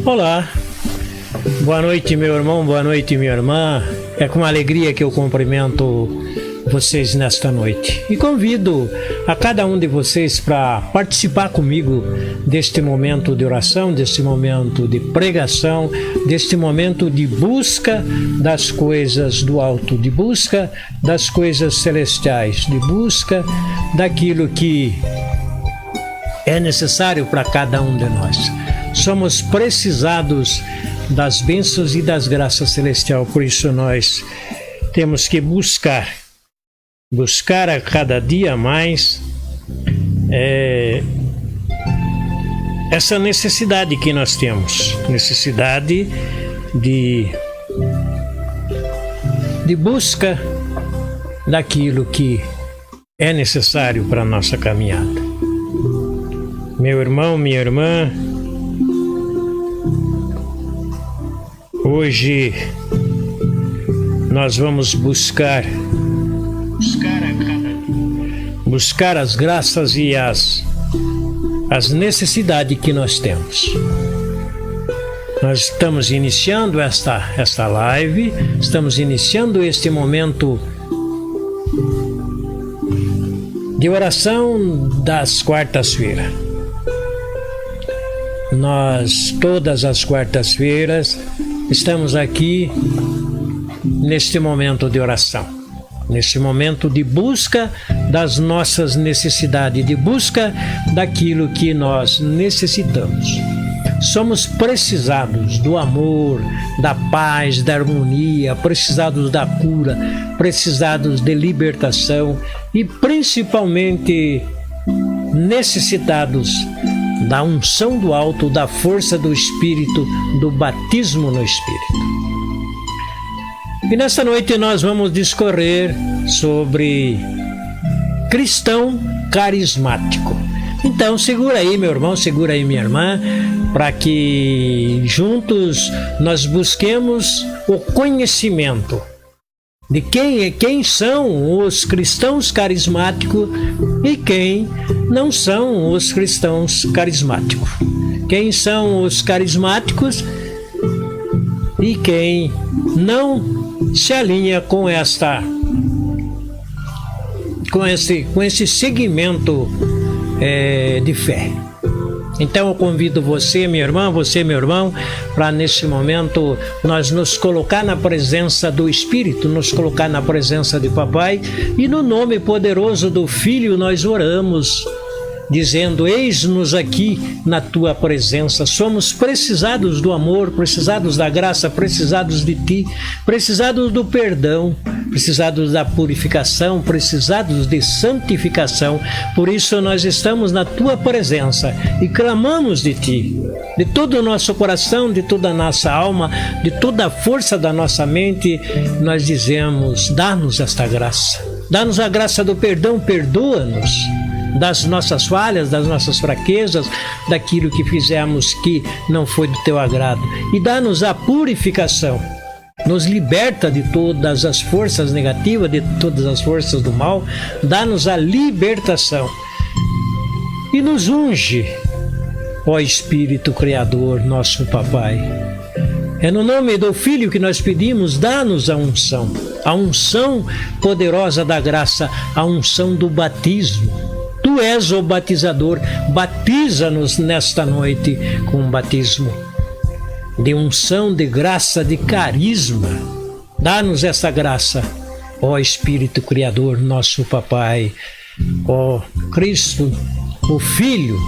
Olá, boa noite meu irmão, boa noite minha irmã. É com alegria que eu cumprimento vocês nesta noite e convido a cada um de vocês para participar comigo deste momento de oração, deste momento de pregação, deste momento de busca das coisas do alto, de busca das coisas celestiais, de busca daquilo que é necessário para cada um de nós. Somos precisados das bênçãos e das graças celestiais, por isso nós temos que buscar a cada dia mais essa necessidade que nós temos, necessidade de busca daquilo que é necessário para a nossa caminhada. Meu irmão, minha irmã, hoje nós vamos buscar as graças e as necessidades que nós temos. Nós estamos iniciando esta live, estamos iniciando este momento de oração das quartas-feiras. Nós, todas as quartas-feiras, estamos aqui neste momento de oração, neste momento de busca das nossas necessidades, de busca daquilo que nós necessitamos. Somos precisados do amor, da paz, da harmonia, precisados da cura, precisados de libertação e principalmente necessitados da unção do alto, da força do Espírito, do batismo no Espírito. E nesta noite nós vamos discorrer sobre cristão carismático. Então segura aí meu irmão, segura aí minha irmã, para que juntos nós busquemos o conhecimento de quem são os cristãos carismáticos e quem não são os cristãos carismáticos. Quem são os carismáticos e quem não se alinha com esse segmento de fé. Então eu convido você, minha irmã, você, meu irmão, para nesse momento nós nos colocar na presença do Espírito, nos colocar na presença de Papai, e no nome poderoso do Filho nós oramos, dizendo: eis-nos aqui na tua presença. Somos precisados do amor, precisados da graça, precisados de ti, precisados do perdão, precisados da purificação, precisados de santificação. Por isso nós estamos na tua presença e clamamos de ti, de todo o nosso coração, de toda a nossa alma, de toda a força da nossa mente. Nós dizemos: dá-nos esta graça, dá-nos a graça do perdão, perdoa-nos das nossas falhas, das nossas fraquezas, daquilo que fizemos que não foi do teu agrado, e dá-nos a purificação. Nos liberta de todas as forças negativas, de todas as forças do mal, dá-nos a libertação e nos unge, ó Espírito Criador, nosso Papai. É no nome do Filho que nós pedimos: dá-nos a unção poderosa da graça, a unção do batismo. Tu és o batizador, batiza-nos nesta noite com um batismo de unção, de graça, de carisma. Dá-nos essa graça, ó Espírito Criador, nosso Papai, ó Cristo, o Filho.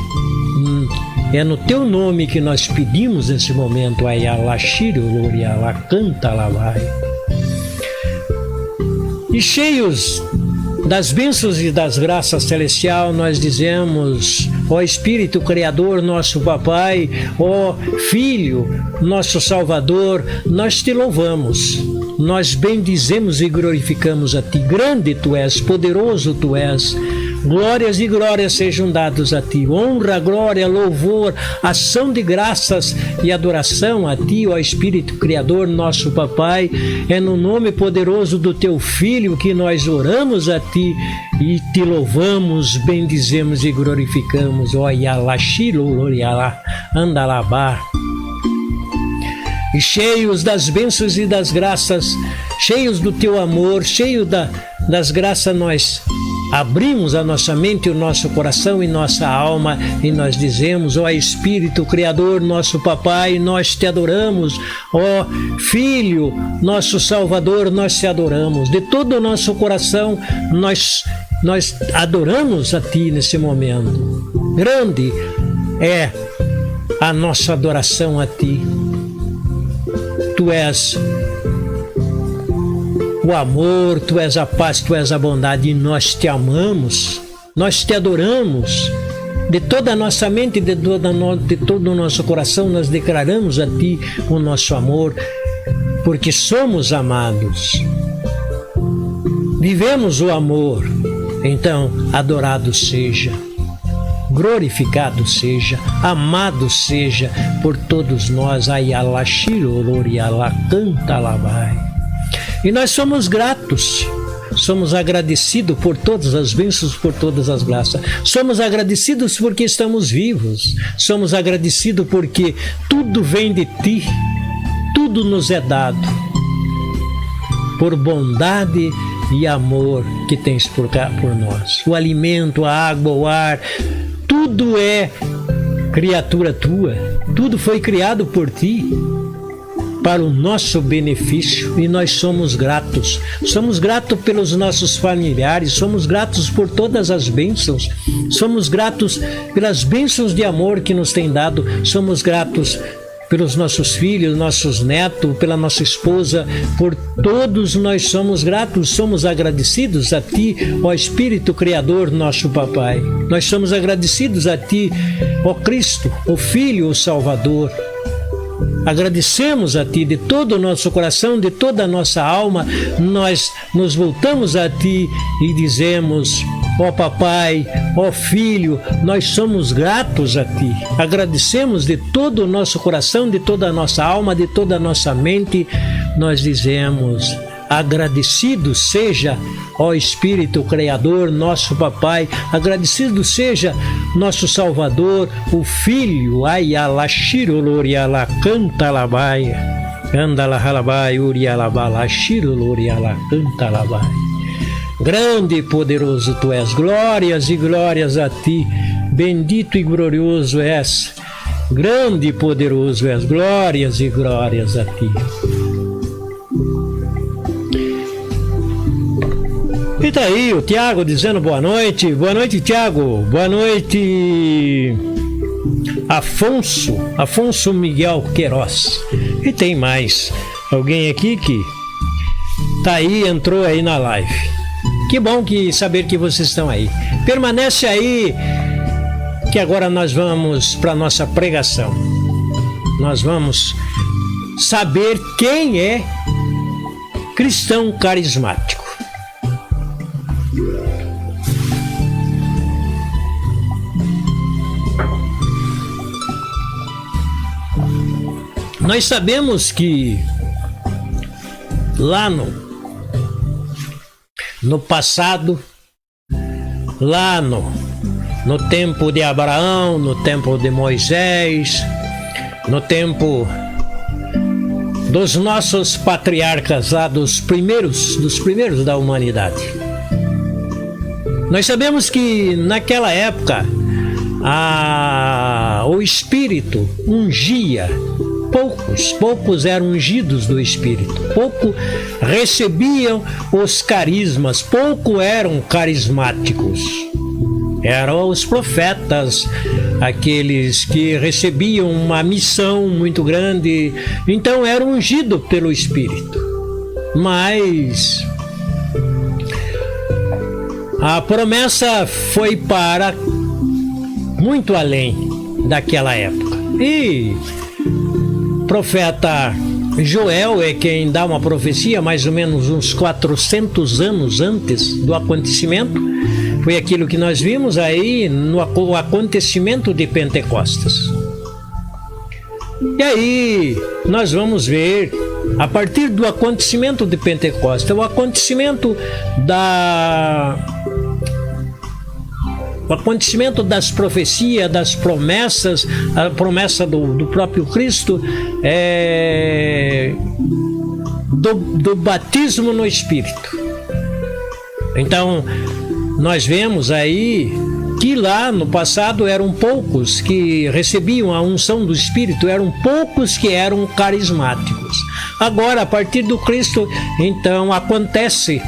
É no teu nome que nós pedimos nesse momento. Ayala Shiro Loriala Canta Lavai. E cheios das bênçãos e das graças celestiais, nós dizemos: ó Espírito Criador, nosso Papai, ó Filho, nosso Salvador, nós te louvamos, nós bendizemos e glorificamos a ti. Grande tu és, poderoso tu és. Glórias e glórias sejam dados a ti, honra, glória, louvor, ação de graças e adoração a ti, ó Espírito Criador, nosso Papai. É no nome poderoso do teu Filho que nós oramos a ti e te louvamos, bendizemos e glorificamos. Ó Yalashilo Loriala Andalabá. e cheios das bênçãos e das graças, cheios do teu amor, cheios das graças, nós abrimos a nossa mente, o nosso coração e nossa alma e nós dizemos: ó Espírito Criador, nosso Papai, nós te adoramos. Ó Filho, nosso Salvador, nós te adoramos. De todo o nosso coração, nós adoramos a Ti nesse momento. Grande é a nossa adoração a Ti. Tu és o amor, Tu és a paz, Tu és a bondade, e nós te amamos, nós te adoramos. De toda a nossa mente, de todo o nosso coração, nós declaramos a Ti o nosso amor, porque somos amados. Vivemos o amor, então adorado seja, glorificado seja, amado seja por todos nós. Ayala Shirolori, Ala Canta Labai. E nós somos gratos, somos agradecidos por todas as bênçãos, por todas as graças. Somos agradecidos porque estamos vivos. Somos agradecidos porque tudo vem de Ti, tudo nos é dado por bondade e amor que tens por nós. O alimento, a água, o ar, tudo é criatura Tua. Tudo foi criado por Ti, para o nosso benefício, e nós somos gratos. Somos gratos pelos nossos familiares, somos gratos por todas as bênçãos, somos gratos pelas bênçãos de amor que nos tem dado, somos gratos pelos nossos filhos, nossos netos, pela nossa esposa, por todos nós somos gratos, somos agradecidos a Ti, ó Espírito Criador, nosso Papai. Nós somos agradecidos a Ti, ó Cristo, o Filho, o Salvador. Agradecemos a Ti de todo o nosso coração, de toda a nossa alma. Nós nos voltamos a Ti e dizemos: ó Papai, ó Filho, nós somos gratos a Ti. Agradecemos de todo o nosso coração, de toda a nossa alma, de toda a nossa mente. Nós dizemos: agradecido seja, ó Espírito Criador, nosso Papai, agradecido seja nosso Salvador, o Filho. Ayala Shirolori, Ala Canta Labai, Andala Halabai, Uri Alabala Shirolori, Ala Canta Labai. Grande e poderoso Tu és, glórias e glórias a Ti, bendito e glorioso és, grande e poderoso és, glórias e glórias a Ti. E tá aí o Tiago dizendo boa noite Tiago, boa noite Afonso Miguel Queiroz. E tem mais alguém aqui que tá aí, entrou aí na live. Que bom que saber que vocês estão aí. Permanece aí, que agora nós vamos para nossa pregação. Nós vamos saber quem é cristão carismático. Nós sabemos que lá no passado, lá no tempo de Abraão, no tempo de Moisés, no tempo dos nossos patriarcas lá, dos primeiros da humanidade, nós sabemos que naquela época o Espírito ungia. Poucos eram ungidos do Espírito, pouco recebiam os carismas, pouco eram carismáticos. Eram os profetas, aqueles que recebiam uma missão muito grande, então eram ungidos pelo Espírito. Mas a promessa foi para muito além daquela época. E profeta Joel é quem dá uma profecia mais ou menos uns 400 anos antes do acontecimento. Foi aquilo que nós vimos aí no acontecimento de Pentecostes. E aí nós vamos ver, a partir do acontecimento de Pentecostes, o acontecimento o acontecimento das profecias, das promessas, a promessa do próprio Cristo, do batismo no Espírito. Então, nós vemos aí que lá no passado eram poucos que recebiam a unção do Espírito, eram poucos que eram carismáticos. Agora, a partir do Cristo, então, acontece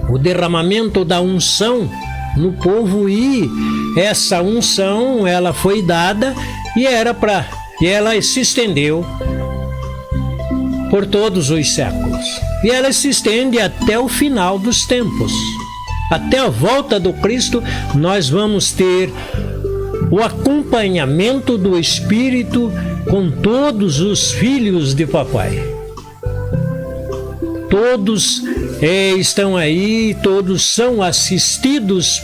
o derramamento da unção no povo, e essa unção, ela foi dada e ela se estendeu por todos os séculos. E ela se estende até o final dos tempos. Até a volta do Cristo, nós vamos ter o acompanhamento do Espírito com todos os filhos de papai. Todos estão aí, todos são assistidos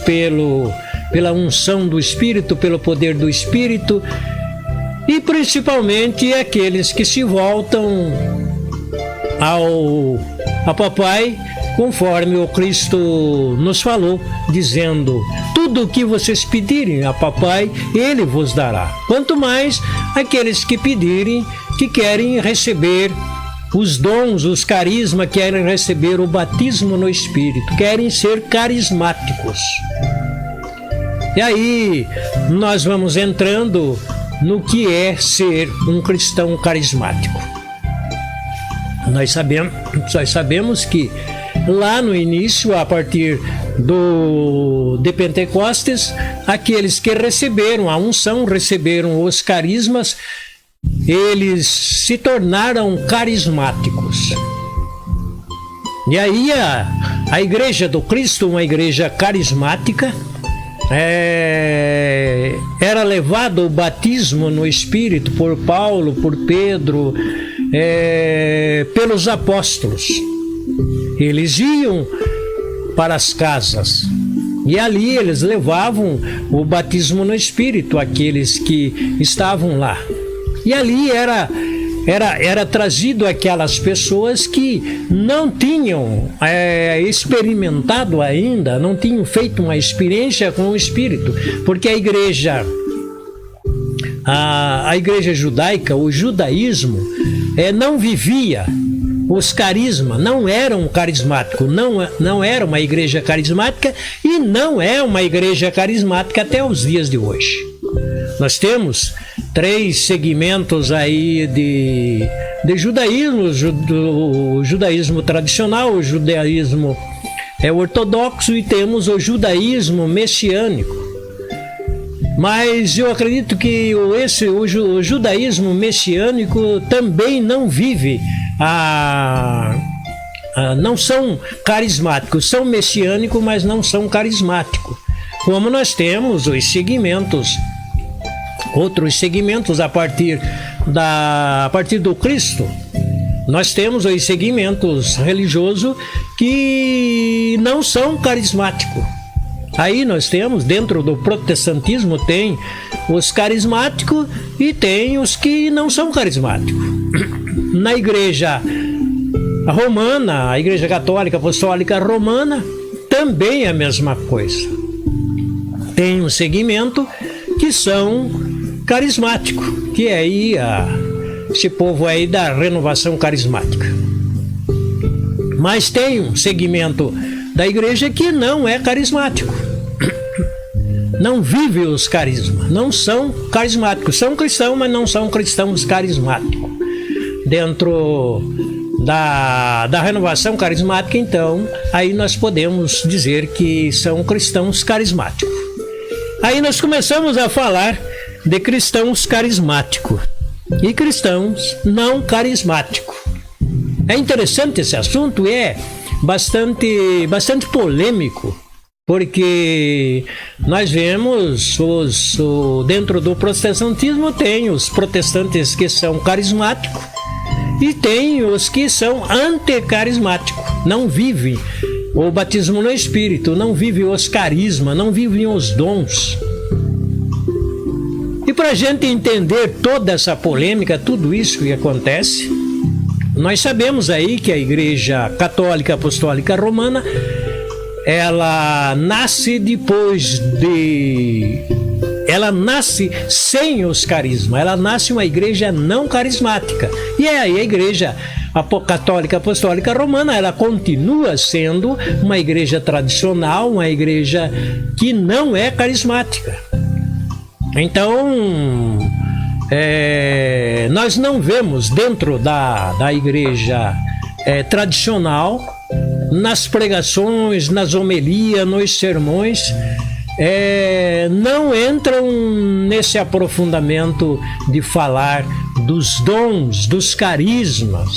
pela unção do Espírito, pelo poder do Espírito, e principalmente aqueles que se voltam a papai, conforme o Cristo nos falou, dizendo: tudo o que vocês pedirem a papai, ele vos dará. Quanto mais aqueles que pedirem, que querem receber os dons, os carismas, querem receber o batismo no Espírito, querem ser carismáticos. E aí nós vamos entrando no que é ser um cristão carismático. Nós sabemos que lá no início, a partir de Pentecostes, aqueles que receberam a unção, receberam os carismas, eles se tornaram carismáticos. E aí a igreja do Cristo, uma igreja carismática, era levado o batismo no Espírito por Paulo, por Pedro, pelos apóstolos. Eles iam para as casas e ali eles levavam o batismo no Espírito àqueles que estavam lá. E ali era trazido aquelas pessoas que não tinham experimentado ainda, não tinham feito uma experiência com o Espírito, porque a igreja judaica, o judaísmo, não vivia os carismas, não eram carismáticos, não era uma igreja carismática e não é uma igreja carismática até os dias de hoje. Nós temos 3 segmentos aí de judaísmo: o judaísmo tradicional, o judaísmo ortodoxo, e temos o judaísmo messiânico. Mas eu acredito que o judaísmo messiânico também não vive não são carismáticos, são messiânicos, mas não são carismáticos. Como nós temos os segmentos, outros segmentos a partir do Cristo, nós temos os segmentos religiosos que não são carismáticos. Aí nós temos, dentro do protestantismo, tem os carismáticos e tem os que não são carismáticos. Na igreja romana, a igreja católica apostólica romana, também é a mesma coisa. Tem um segmento que são carismáticos, que é aí esse povo aí da renovação carismática. Mas tem um segmento da igreja que não é carismático, não vive os carismas, não são carismáticos, são cristãos, mas não são cristãos carismáticos. Dentro da renovação carismática, então, aí nós podemos dizer que são cristãos carismáticos. Aí nós começamos a falar de cristãos carismáticos e cristãos não carismáticos. É interessante esse assunto, é bastante polêmico, porque nós vemos dentro do protestantismo tem os protestantes que são carismáticos e tem os que são anticarismáticos, não vivem o batismo no Espírito, não vivem os carismas, não vivem os dons. E para a gente entender toda essa polêmica, tudo isso que acontece, nós sabemos aí que a Igreja Católica Apostólica Romana, ela nasce ela nasce sem os carismas, ela nasce uma igreja não carismática. E aí a igreja católica apostólica romana, ela continua sendo uma igreja tradicional, uma igreja que não é carismática. Então, nós não vemos dentro da igreja tradicional, nas pregações, nas homilias, nos sermões, não entram nesse aprofundamento de falar dos dons, dos carismas,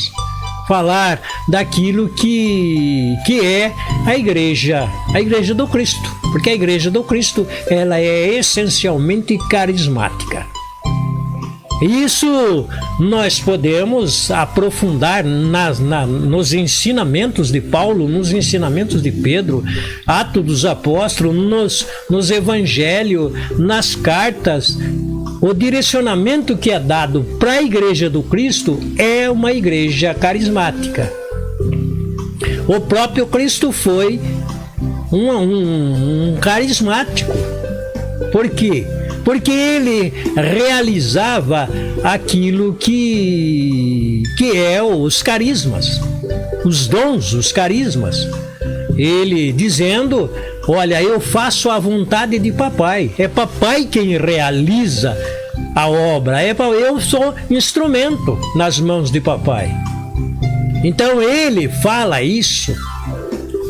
falar daquilo que é a igreja do Cristo, porque a igreja do Cristo, ela é essencialmente carismática. Isso nós podemos aprofundar nos ensinamentos de Paulo, nos ensinamentos de Pedro, Atos dos Apóstolos, nos evangelhos, nas cartas. O direcionamento que é dado para a igreja do Cristo é uma igreja carismática. O próprio Cristo foi um carismático. Por quê? Porque ele realizava aquilo que é os carismas, os dons, os carismas. Ele dizendo: olha, eu faço a vontade de papai. É papai quem realiza a obra. Eu sou instrumento nas mãos de papai. Então ele fala isso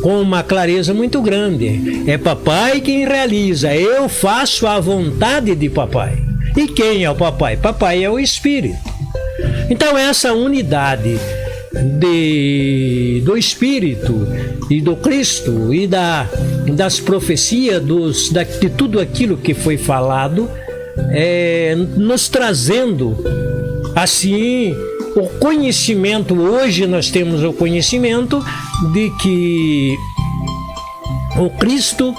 com uma clareza muito grande. É papai quem realiza. Eu faço a vontade de papai. E quem é o papai? Papai é o Espírito. Então essa unidade do Espírito e do Cristo e das profecias, de tudo aquilo que foi falado, nos trazendo assim o conhecimento. Hoje nós temos o conhecimento de que o Cristo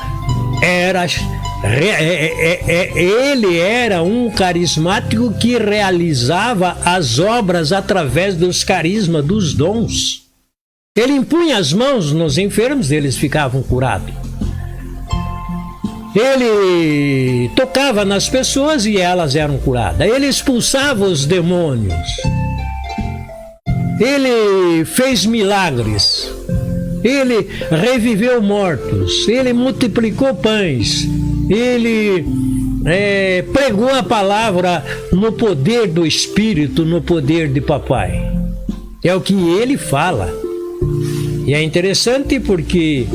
ele era um carismático que realizava as obras através dos carismas, dos dons. Ele impunha as mãos nos enfermos, eles ficavam curados. Ele tocava nas pessoas e elas eram curadas. Ele expulsava os demônios. Ele fez milagres. Ele reviveu mortos. Ele multiplicou pães. Ele pregou a palavra no poder do Espírito, no poder de papai. É o que ele fala. E é interessante porque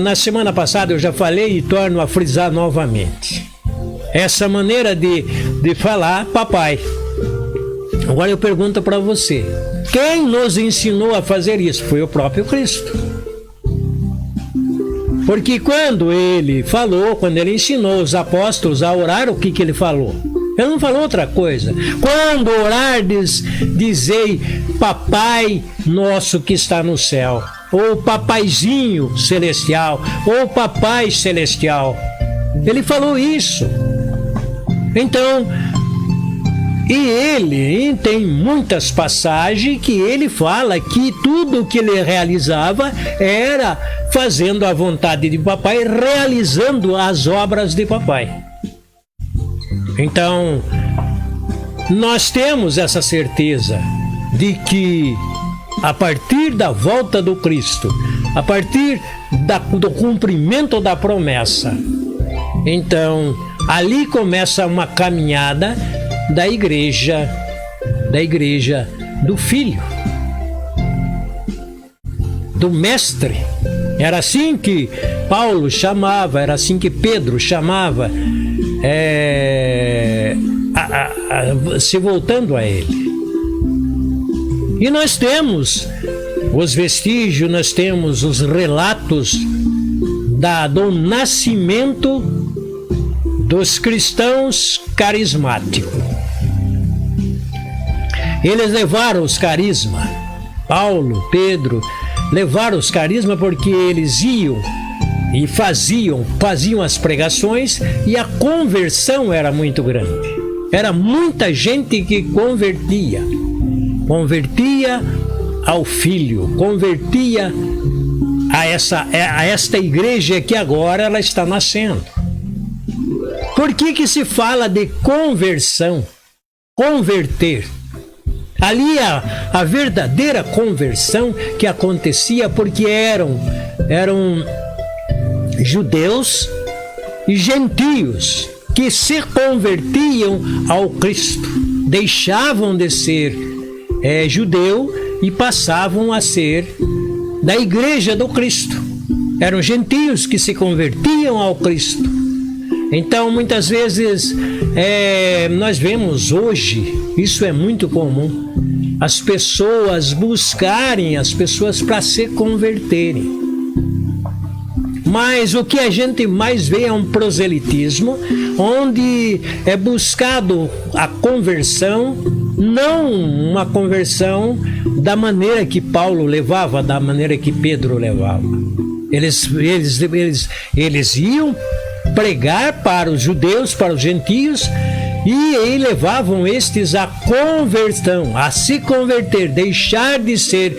na semana passada eu já falei e torno a frisar novamente. Essa maneira de falar papai. Agora eu pergunto para você: quem nos ensinou a fazer isso? Foi o próprio Cristo. Porque quando ele falou, quando ele ensinou os apóstolos a orar, o que ele falou? Ele não falou outra coisa. Quando orardes, dizei: Papai nosso que está no céu, ou Papaizinho celestial, ou Papai celestial. Ele falou isso. Então, e ele tem muitas passagens que ele fala que tudo que ele realizava era fazendo a vontade de papai, realizando as obras de papai. Então, nós temos essa certeza de que a partir da volta do Cristo, a partir do cumprimento da promessa, então ali começa uma caminhada da igreja do Filho, do Mestre. Era assim que Paulo chamava, era assim que Pedro chamava, se voltando a ele. E nós temos os vestígios, nós temos os relatos do nascimento dos cristãos carismáticos. Eles levaram os carismas, Paulo, Pedro, levaram os carismas porque eles iam e faziam as pregações e a conversão era muito grande. Era muita gente que convertia ao Filho, convertia a esta igreja que agora ela está nascendo. Por que se fala de conversão? Converter. Ali a verdadeira conversão que acontecia porque eram judeus e gentios que se convertiam ao Cristo. Deixavam de ser judeu e passavam a ser da igreja do Cristo. Eram gentios que se convertiam ao Cristo. Então, muitas vezes, nós vemos hoje, isso é muito comum, as pessoas buscarem as pessoas para se converterem. Mas o que a gente mais vê é um proselitismo, onde é buscado a conversão, não uma conversão da maneira que Paulo levava, da maneira que Pedro levava. Eles iam pregar para os judeus, para os gentios, e levavam estes à conversão, a se converter, deixar de ser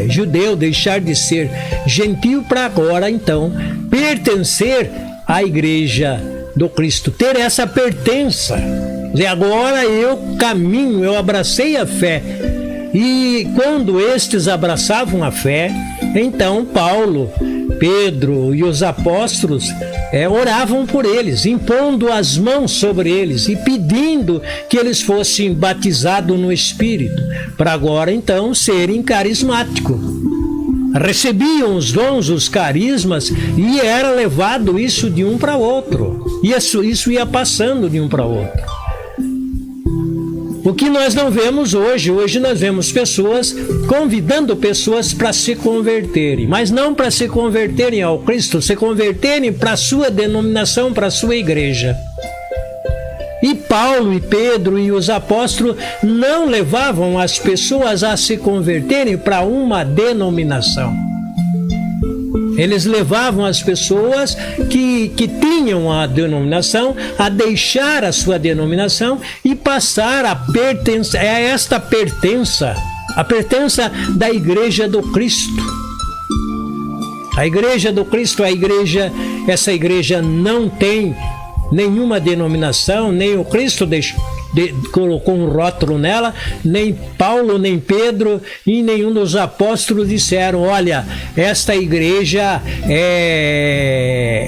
judeu, deixar de ser gentio, para agora então pertencer à igreja do Cristo, ter essa pertença. E agora eu caminho, eu abracei a fé. E quando estes abraçavam a fé, então Paulo, Pedro e os apóstolos oravam por eles, impondo as mãos sobre eles e pedindo que eles fossem batizados no Espírito, para agora então serem carismáticos. Recebiam os dons, os carismas, e era levado isso de um para outro. E isso ia passando de um para outro. O que nós não vemos hoje nós vemos pessoas convidando pessoas para se converterem, mas não para se converterem ao Cristo, se converterem para a sua denominação, para a sua igreja. E Paulo e Pedro e os apóstolos não levavam as pessoas a se converterem para uma denominação. Eles levavam as pessoas que tinham a denominação a deixar a sua denominação e passar a pertencer a esta pertença, a pertença da igreja do Cristo. A igreja do Cristo, essa igreja não tem nenhuma denominação, nem o Cristo colocou um rótulo nela, nem Paulo, nem Pedro e nenhum dos apóstolos disseram: olha, esta igreja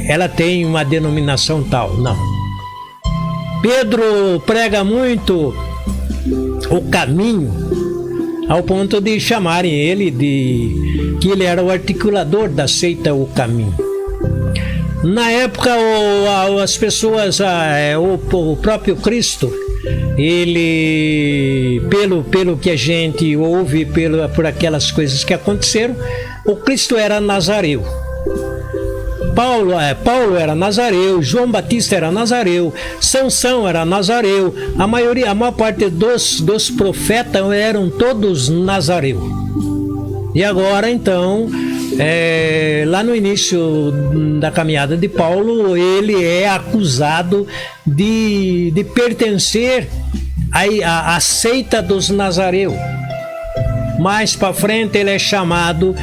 ela tem uma denominação tal. Não. Pedro prega muito o caminho, ao ponto de chamarem ele que ele era o articulador da seita O Caminho. Na época, as pessoas, o próprio Cristo, ele, pelo que a gente ouve, por aquelas coisas que aconteceram, o Cristo era nazareu. Paulo era nazareu, João Batista era nazareu, Sansão era nazareu, a maior parte dos profetas eram todos nazareu. E agora então, lá no início da caminhada de Paulo, ele é acusado de pertencer à seita dos nazareus. Mais para frente ele é chamado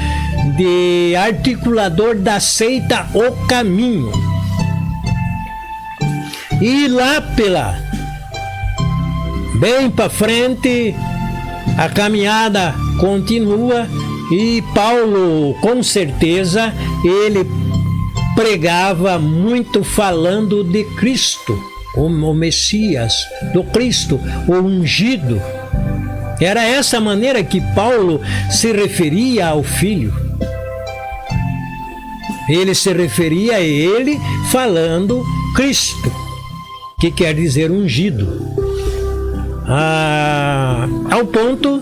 de articulador da seita O Caminho. E lá bem para frente, a caminhada continua. E Paulo, com certeza, ele pregava muito falando de Cristo, o Messias, do Cristo, o ungido. Era essa maneira que Paulo se referia ao Filho. Ele se referia a ele falando Cristo, que quer dizer ungido, ao ponto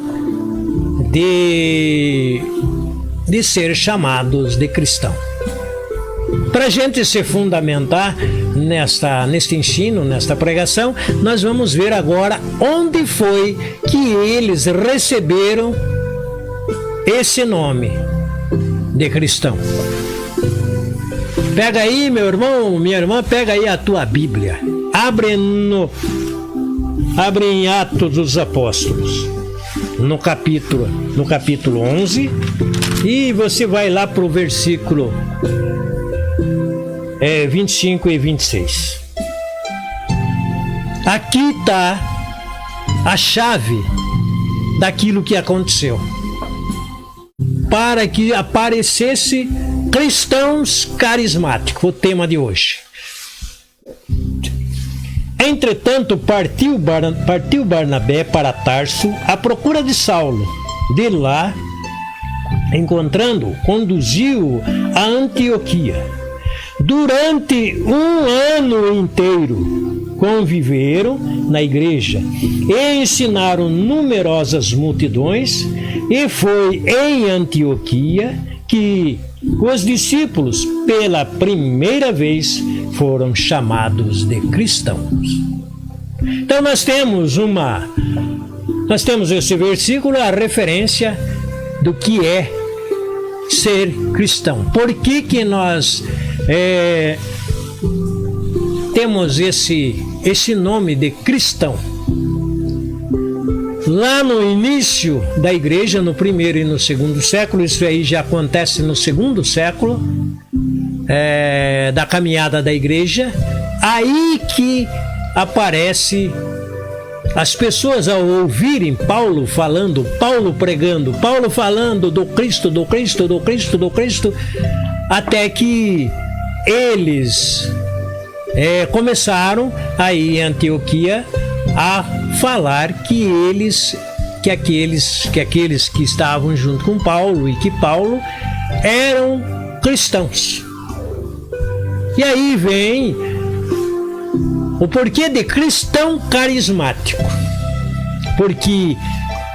de ser chamados de cristão. Para a gente se fundamentar neste ensino, nesta pregação, nós vamos ver agora onde foi que eles receberam esse nome de cristão. Pega aí, meu irmão, minha irmã, pega aí a tua Bíblia. Abre em Atos dos Apóstolos. no capítulo 11, e você vai lá para o versículo 25 e 26. Aqui está a chave daquilo que aconteceu, para que aparecesse cristãos carismáticos, o tema de hoje. Entretanto, partiu Barnabé para Tarso à procura de Saulo. De lá, encontrando-o, conduziu-o a Antioquia. Durante um ano inteiro, conviveram na igreja e ensinaram numerosas multidões, e foi em Antioquia que os discípulos, pela primeira vez, foram chamados de cristãos. Então nós temos esse versículo, a referência do que é ser cristão. Por que nós temos esse nome de cristão? Lá no início da igreja, no primeiro e no segundo século, isso aí já acontece no segundo século da caminhada da igreja, aí que aparece as pessoas ao ouvirem Paulo falando, Paulo pregando, Paulo falando do Cristo, do Cristo, do Cristo, do Cristo, até que eles começaram aí em Antioquia a falar que aqueles que estavam junto com Paulo e que Paulo eram cristãos. E aí vem o porquê de cristão carismático. Porque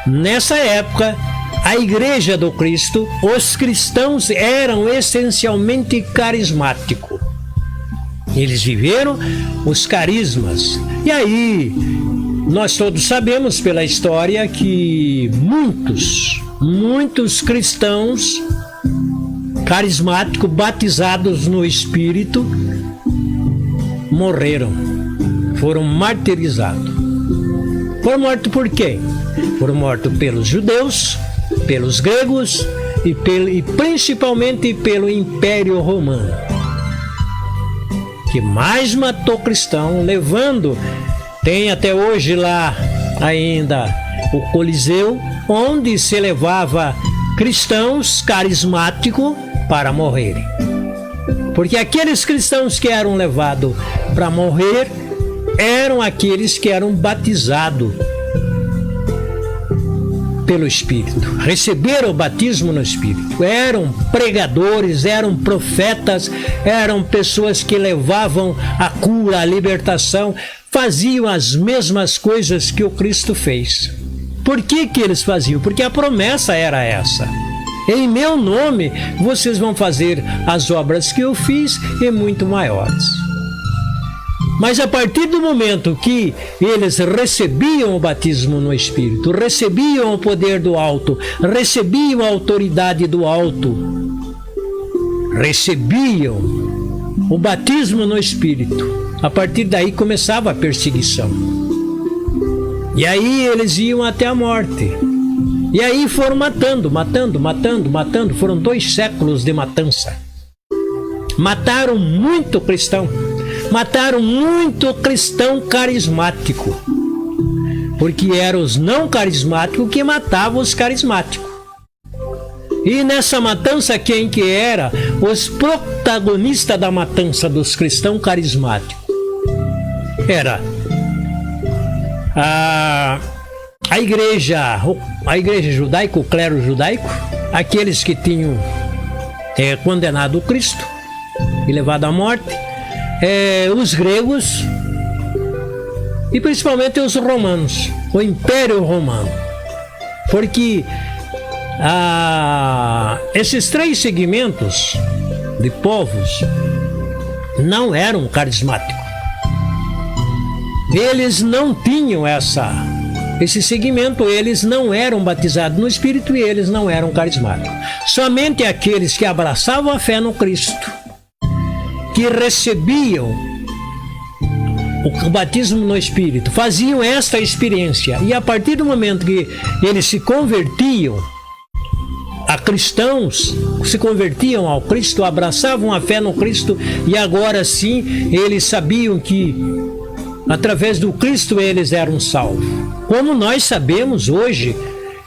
nessa época, a igreja do Cristo, os cristãos eram essencialmente carismáticos. Eles viveram os carismas. E aí, nós todos sabemos pela história que muitos cristãos carismáticos, batizados no Espírito, morreram, foram martirizados. Foram mortos por quem? Foram mortos pelos judeus, pelos gregos e principalmente pelo Império Romano, que mais matou cristão, levando, tem até hoje lá ainda o Coliseu, onde se levava cristãos carismáticos para morrerem. Porque aqueles cristãos que eram levados para morrer eram aqueles que eram batizados pelo Espírito, receberam o batismo no Espírito, eram pregadores, eram profetas, eram pessoas que levavam a cura, a libertação, faziam as mesmas coisas que o Cristo fez. Por que eles faziam? Porque a promessa era essa: em meu nome vocês vão fazer as obras que eu fiz e muito maiores. Mas a partir do momento que eles recebiam o batismo no Espírito, recebiam o poder do alto, recebiam a autoridade do alto, recebiam o batismo no Espírito, a partir daí começava a perseguição. E aí eles iam até a morte. E aí foram matando. Foram 2 séculos de matança. Mataram muito cristão. Mataram muito cristão carismático. Porque eram os não carismáticos que matavam os carismáticos. E nessa matança, quem que era? Os protagonistas da matança dos cristãos carismáticos. Era a igreja judaica, o clero judaico, aqueles que tinham condenado o Cristo e levado à morte, os gregos e principalmente os romanos, o Império Romano. Porque esses 3 segmentos de povos não eram carismáticos. Eles não tinham esse segmento, eles não eram batizados no Espírito e eles não eram carismáticos. Somente aqueles que abraçavam a fé no Cristo, que recebiam o batismo no Espírito, faziam esta experiência. E a partir do momento que eles se convertiam a cristãos, se convertiam ao Cristo, abraçavam a fé no Cristo, e agora sim eles sabiam que através do Cristo eles eram salvos. Como nós sabemos hoje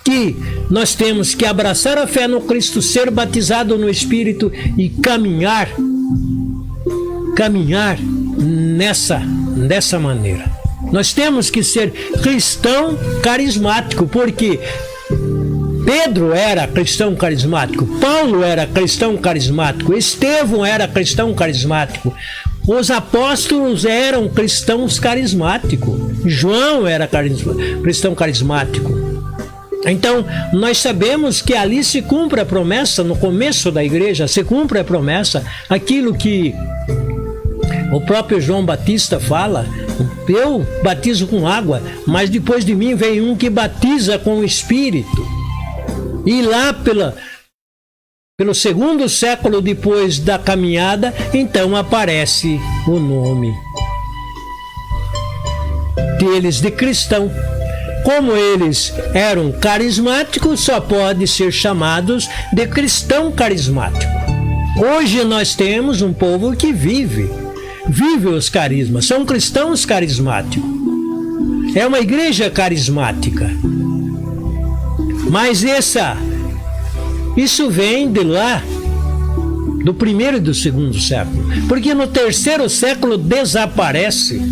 que nós temos que abraçar a fé no Cristo, ser batizado no Espírito e caminhar dessa maneira. Nós temos que ser cristão carismático, porque Pedro era cristão carismático, Paulo era cristão carismático, Estevão era cristão carismático, os apóstolos eram cristãos carismáticos, João era cristão carismático. Então, nós sabemos que ali se cumpre a promessa, no começo da igreja, se cumpre a promessa, aquilo que o próprio João Batista fala: eu batizo com água, mas depois de mim vem um que batiza com o Espírito. E lá pelo segundo século depois da caminhada, então aparece o nome deles de cristão. Como eles eram carismáticos, só pode ser chamados de cristão carismático. Hoje nós temos um povo que vive os carismas, são cristãos carismáticos. É uma igreja carismática. Mas isso vem de lá, do primeiro e do segundo século. Porque no terceiro século desaparece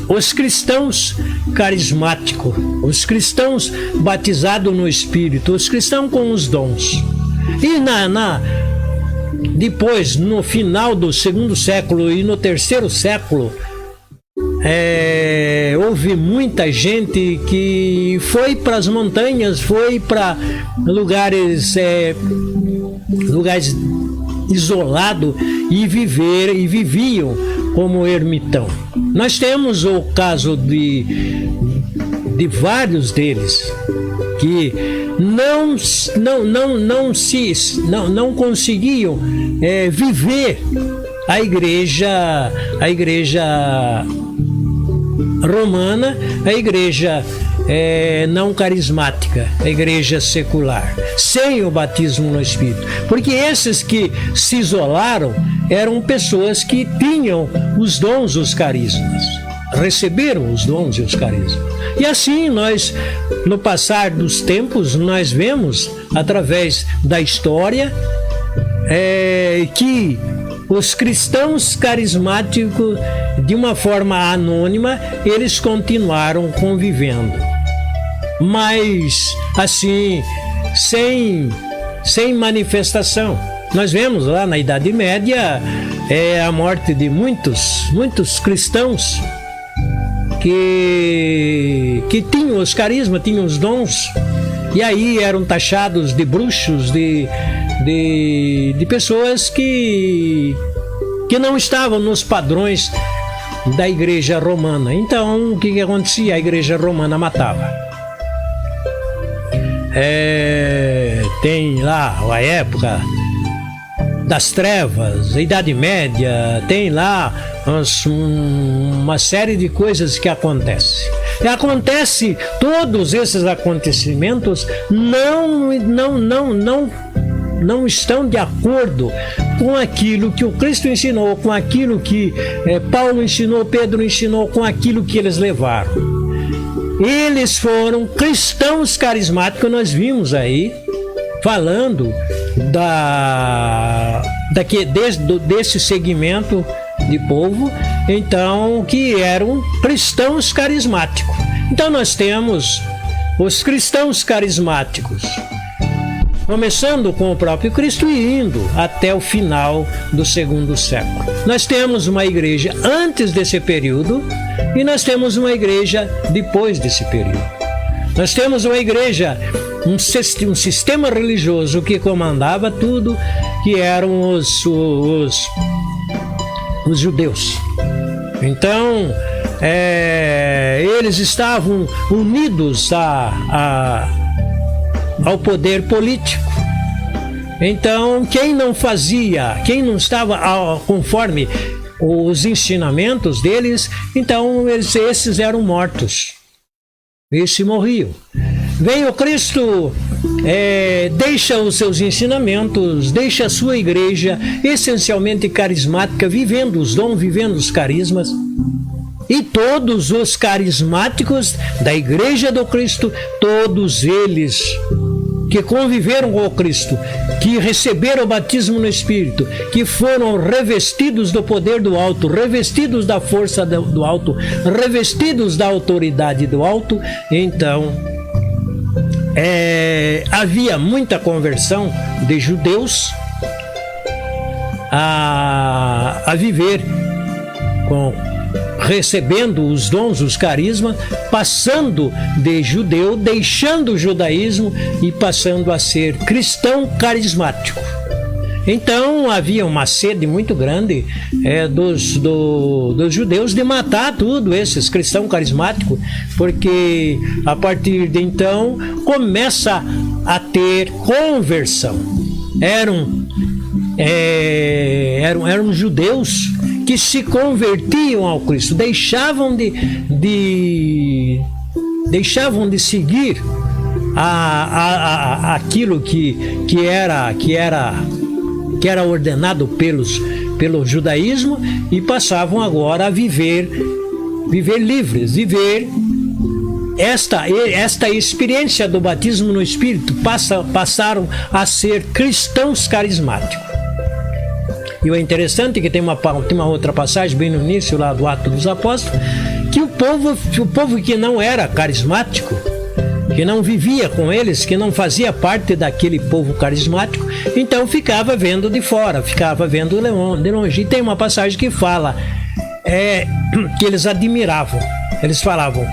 os cristãos carismáticos, os cristãos batizados no Espírito, os cristãos com os dons. E depois, no final do segundo século e no terceiro século, houve muita gente que foi para as montanhas, foi para lugares isolados e viviam como ermitão. Nós temos o caso de vários deles que não conseguiam viver a igreja romana, a igreja não carismática, a igreja secular, sem o batismo no Espírito. Porque esses que se isolaram eram pessoas que tinham os dons, os carismas, receberam os dons e os carismas. E assim nós, no passar dos tempos, nós vemos através da história que os cristãos carismáticos, de uma forma anônima, eles continuaram convivendo, mas assim, sem manifestação. Nós vemos lá na Idade Média a morte de muitos cristãos que tinham os carismas, tinham os dons, e aí eram taxados de bruxos, de pessoas que não estavam nos padrões da igreja romana. Então, o que acontecia? A igreja romana matava. Tem lá a época das trevas, a Idade Média, tem lá uma série de coisas que acontecem. E acontece, todos esses acontecimentos não estão de acordo com aquilo que o Cristo ensinou, com aquilo que Paulo ensinou, Pedro ensinou, com aquilo que eles levaram. Eles foram cristãos carismáticos. Nós vimos aí falando desse segmento de povo, então, que eram cristãos carismáticos. Então nós temos os cristãos carismáticos, começando com o próprio Cristo e indo até o final do segundo século. Nós temos uma igreja antes desse período e nós temos uma igreja depois desse período. Nós temos uma igreja, um sistema religioso que comandava tudo, que eram os judeus. Então, eles estavam unidos ao poder político. Então, quem não fazia, quem não estava conforme os ensinamentos deles, então esses eram mortos. Esses morriam. Vem o Cristo, deixa os seus ensinamentos, deixa a sua igreja essencialmente carismática, vivendo os dons, vivendo os carismas. E todos os carismáticos da igreja do Cristo, todos eles que conviveram com o Cristo, que receberam o batismo no Espírito, que foram revestidos do poder do alto, revestidos da força do alto, revestidos da autoridade do alto, então havia muita conversão de judeus a viver recebendo os dons, os carismas, passando de judeu, deixando o judaísmo e passando a ser cristão carismático. Então havia uma sede muito grande dos judeus de matar tudo esses cristãos carismáticos, porque a partir de então começa a ter conversão. Eram judeus que se convertiam ao Cristo, deixavam de seguir aquilo que era ordenado pelo judaísmo e passavam agora a viver livres, viver esta experiência do batismo no Espírito, passaram a ser cristãos carismáticos. E o interessante é que tem uma outra passagem bem no início lá do Atos dos Apóstolos, que o povo que não era carismático, que não vivia com eles, que não fazia parte daquele povo carismático, então ficava vendo de fora, ficava vendo de longe. E tem uma passagem que fala que eles admiravam, eles falavam: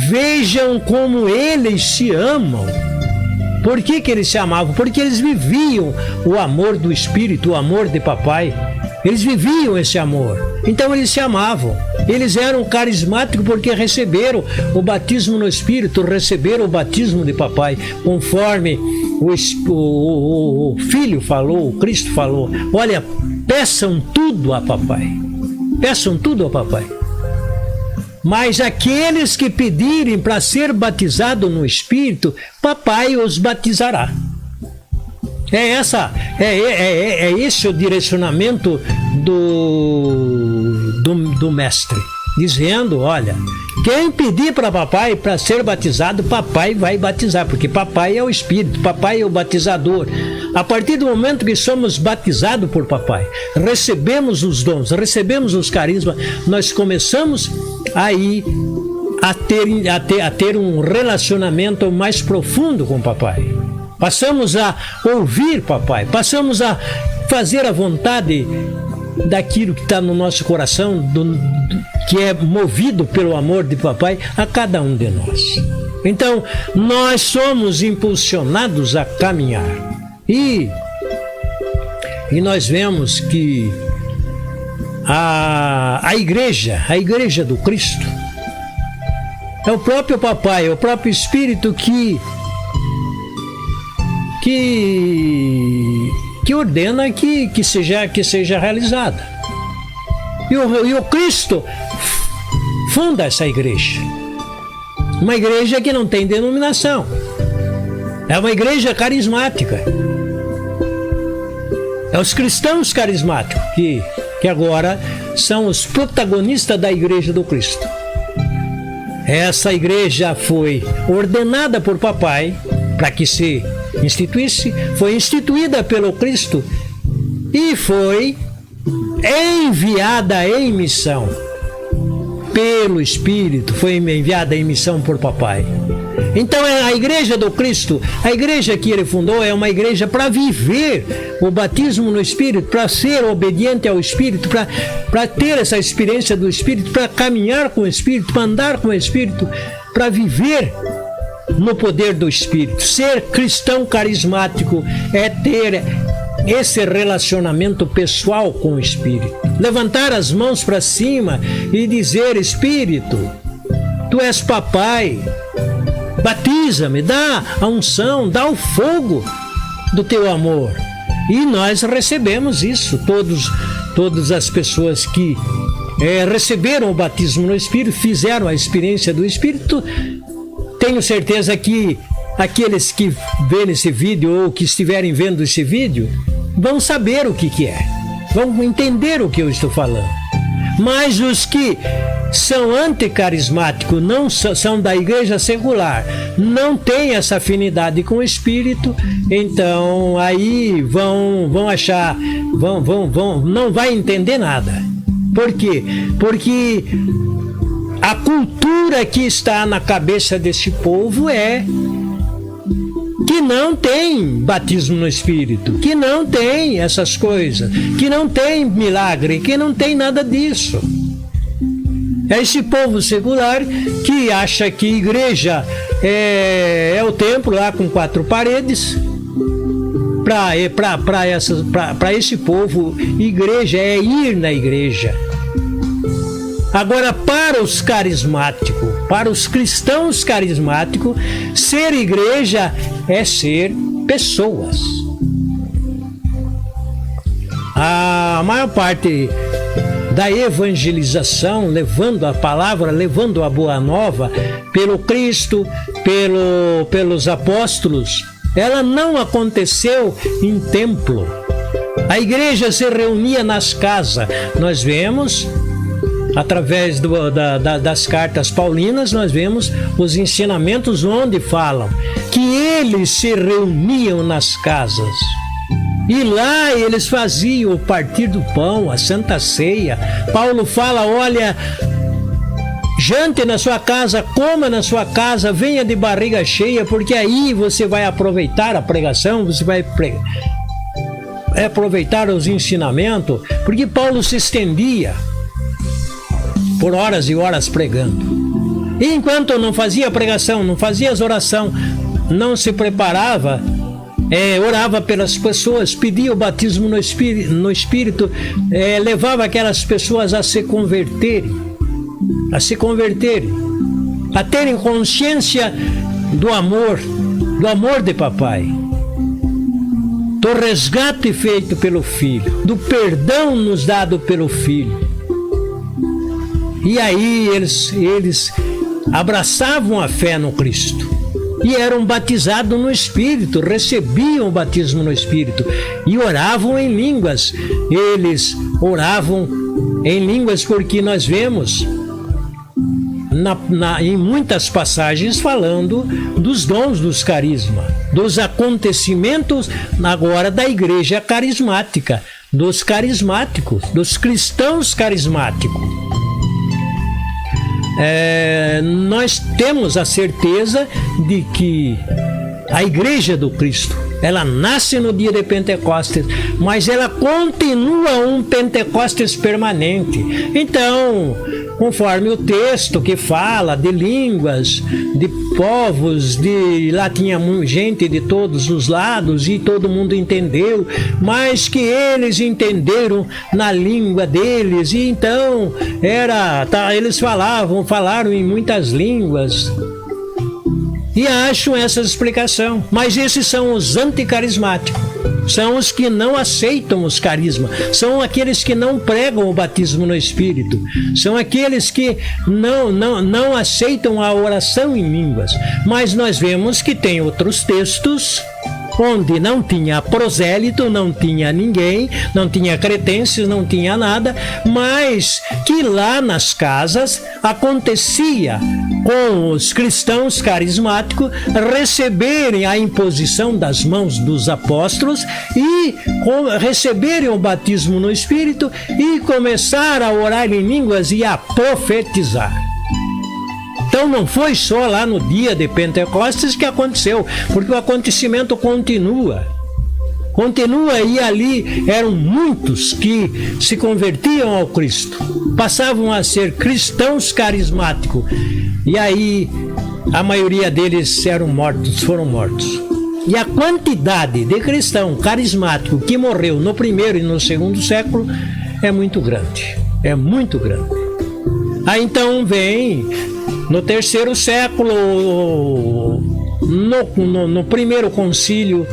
vejam como eles se amam. Por que eles se amavam? Porque eles viviam o amor do Espírito, o amor de papai. Eles viviam esse amor. Então eles se amavam. Eles eram carismáticos porque receberam o batismo no Espírito, receberam o batismo de papai, conforme o Filho falou, o Cristo falou: olha, peçam tudo a papai. Peçam tudo a papai. Mas aqueles que pedirem para ser batizado no Espírito, papai os batizará. Esse o direcionamento do mestre, dizendo: olha, quem pedir para papai para ser batizado, papai vai batizar, porque papai é o Espírito, papai é o batizador. A partir do momento que somos batizados por papai, recebemos os dons, recebemos os carismas, nós começamos aí a ter um relacionamento mais profundo com papai. Passamos a ouvir papai, passamos a fazer a vontade daquilo que está no nosso coração, que é movido pelo amor de papai a cada um de nós. Então, nós somos impulsionados a caminhar. E nós vemos que a igreja do Cristo, é o próprio papai, é o próprio Espírito que ordena que seja realizada. E o Cristo funda essa igreja. Uma igreja que não tem denominação. É uma igreja carismática. É os cristãos carismáticos que agora são os protagonistas da igreja do Cristo. Essa igreja foi ordenada por papai para que se instituísse, foi instituída pelo Cristo e foi enviada em missão pelo Espírito, foi enviada em missão por papai. Então a igreja do Cristo, a igreja que ele fundou, é uma igreja para viver o batismo no Espírito, para ser obediente ao Espírito, para ter essa experiência do Espírito, para caminhar com o Espírito, para andar com o Espírito, para viver no poder do Espírito. Ser cristão carismático é ter esse relacionamento pessoal com o Espírito. Levantar as mãos para cima e dizer: Espírito, tu és papai, batiza-me, dá a unção, dá o fogo do teu amor. E nós recebemos isso, todas as pessoas que receberam o batismo no Espírito, fizeram a experiência do Espírito. Tenho certeza que aqueles que verem esse vídeo ou que estiverem vendo esse vídeo vão saber o que é, vão entender o que eu estou falando. Mas os que são anticarismáticos, não são da igreja secular, não têm essa afinidade com o Espírito, então aí vão achar, não vai entender nada. Por quê? Porque a cultura que está na cabeça desse povo é que não tem batismo no Espírito, que não tem essas coisas, que não tem milagre, que não tem nada disso. É esse povo secular que acha que igreja é o templo lá com 4 paredes. Para esse povo, igreja é ir na igreja. Agora, para os carismáticos, para os cristãos carismáticos, ser igreja é ser pessoas. A maior parte da evangelização, levando a palavra, levando a boa nova pelo Cristo, pelos apóstolos, ela não aconteceu em templo. A igreja se reunia nas casas. Nós vemos, através das cartas paulinas, nós vemos os ensinamentos onde falam que eles se reuniam nas casas. E lá eles faziam o partir do pão, a Santa Ceia. Paulo fala, olha, jante na sua casa, coma na sua casa, venha de barriga cheia, porque aí você vai aproveitar a pregação, você vai aproveitar os ensinamentos, porque Paulo se estendia por horas e horas pregando. E enquanto não fazia pregação, não fazia as orações, não se preparava, orava pelas pessoas, pedia o batismo no Espírito, levava aquelas pessoas a se converterem, a terem consciência do amor de papai, do resgate feito pelo Filho, do perdão nos dado pelo Filho. E aí eles abraçavam a fé no Cristo e eram batizados no Espírito, recebiam o batismo no Espírito e oravam em línguas. Eles oravam em línguas porque nós vemos em muitas passagens falando dos dons dos carismas, dos acontecimentos agora da igreja carismática, dos carismáticos, dos cristãos carismáticos. Nós temos a certeza de que a igreja do Cristo, ela nasce no dia de Pentecostes, mas ela continua um Pentecostes permanente. Então, conforme o texto que fala de línguas, de povos, lá tinha gente de todos os lados e todo mundo entendeu, mas que eles entenderam na língua deles, e então eles falaram em muitas línguas. E acham essa explicação. Mas esses são os anticarismáticos. São os que não aceitam os carismas. São aqueles que não pregam o batismo no Espírito. São aqueles que não aceitam a oração em línguas. Mas nós vemos que tem outros textos onde não tinha prosélito, não tinha ninguém, não tinha cretenses, não tinha nada, mas que lá nas casas acontecia com os cristãos carismáticos receberem a imposição das mãos dos apóstolos e receberem o batismo no Espírito e começar a orar em línguas e a profetizar. Então não foi só lá no dia de Pentecostes que aconteceu, porque o acontecimento continua, e ali eram muitos que se convertiam ao Cristo, passavam a ser cristãos carismáticos, e aí a maioria deles foram mortos. E a quantidade de cristão carismático que morreu no primeiro e no segundo século é muito grande, Aí então vem no terceiro século, no primeiro concílio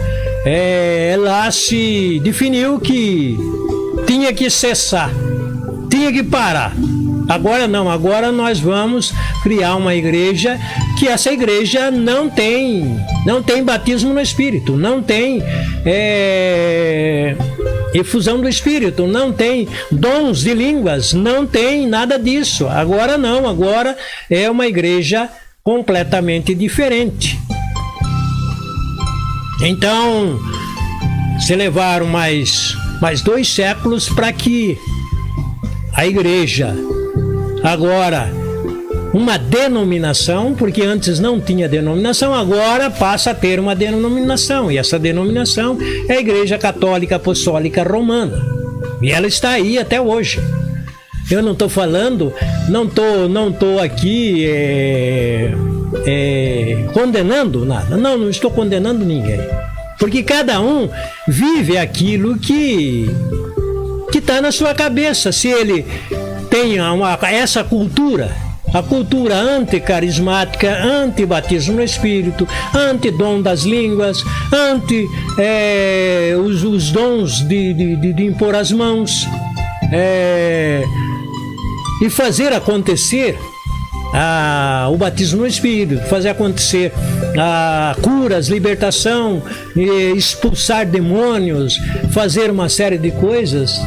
lá se definiu que tinha que cessar, tinha que parar. Agora não, agora nós vamos criar uma igreja que essa igreja não tem batismo no Espírito, não tem efusão do Espírito, não tem dons de línguas, não tem nada disso. Agora não, agora é uma igreja completamente diferente. Então, se levaram mais 2 séculos para que a igreja, agora uma denominação, porque antes não tinha denominação, agora passa a ter uma denominação, e essa denominação é a Igreja Católica Apostólica Romana, e ela está aí até hoje. Eu não estou falando, não tô aqui condenando nada, não estou condenando ninguém, porque cada um vive aquilo que está na sua cabeça. Se ele tem essa cultura, a cultura anticarismática, anti-batismo no Espírito, anti-dom das línguas, os dons de impor as mãos, e fazer acontecer o batismo no Espírito, fazer acontecer curas, libertação, expulsar demônios, fazer uma série de coisas.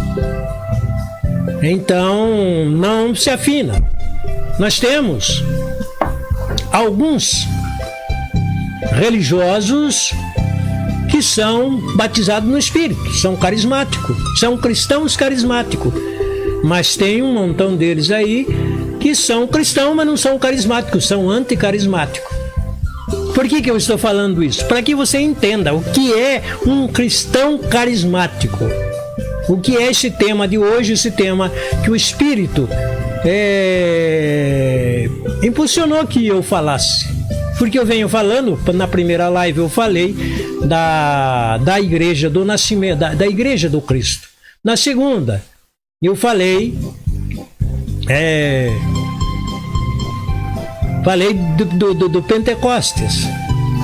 Então não se afina. Nós temos alguns religiosos que são batizados no Espírito, são carismáticos, são cristãos carismáticos, mas tem um montão deles aí que são cristãos, mas não são carismáticos, são anticarismáticos. Por que eu estou falando isso? Para que você entenda o que é um cristão carismático. O que é esse tema de hoje, esse tema que o Espírito impulsionou que eu falasse. Porque eu venho falando, na primeira live eu falei da igreja do nascimento, da igreja do Cristo. Na segunda, eu falei do Pentecostes.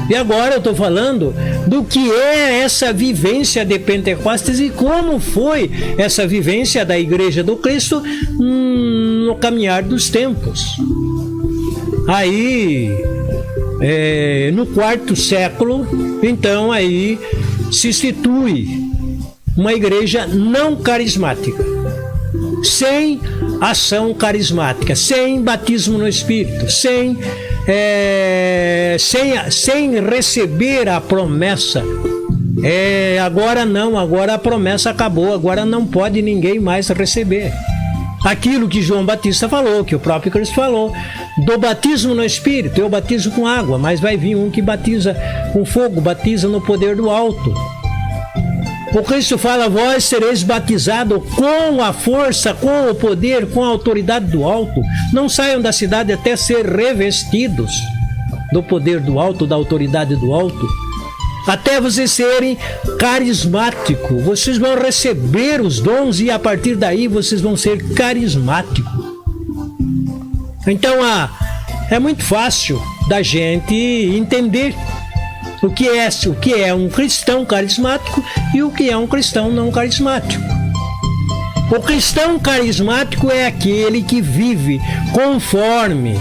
E agora eu estou falando do que é essa vivência de Pentecostes e como foi essa vivência da Igreja do Cristo no caminhar dos tempos. Aí, no 4º século, então aí se institui uma igreja não carismática, sem ação carismática, sem batismo no Espírito, sem receber a promessa. Agora não, agora a promessa acabou, agora não pode ninguém mais receber. Aquilo que João Batista falou, que o próprio Cristo falou, do batismo no Espírito, eu batizo com água, mas vai vir um que batiza com fogo, batiza no poder do alto. O Cristo fala, vós sereis batizados com a força, com o poder, com a autoridade do alto. Não saiam da cidade até ser revestidos do poder do alto, da autoridade do alto. Até vocês serem carismáticos. Vocês vão receber os dons e a partir daí vocês vão ser carismáticos. Então, é muito fácil da gente entender o que é um cristão carismático e o que é um cristão não carismático. O cristão carismático é aquele que vive conforme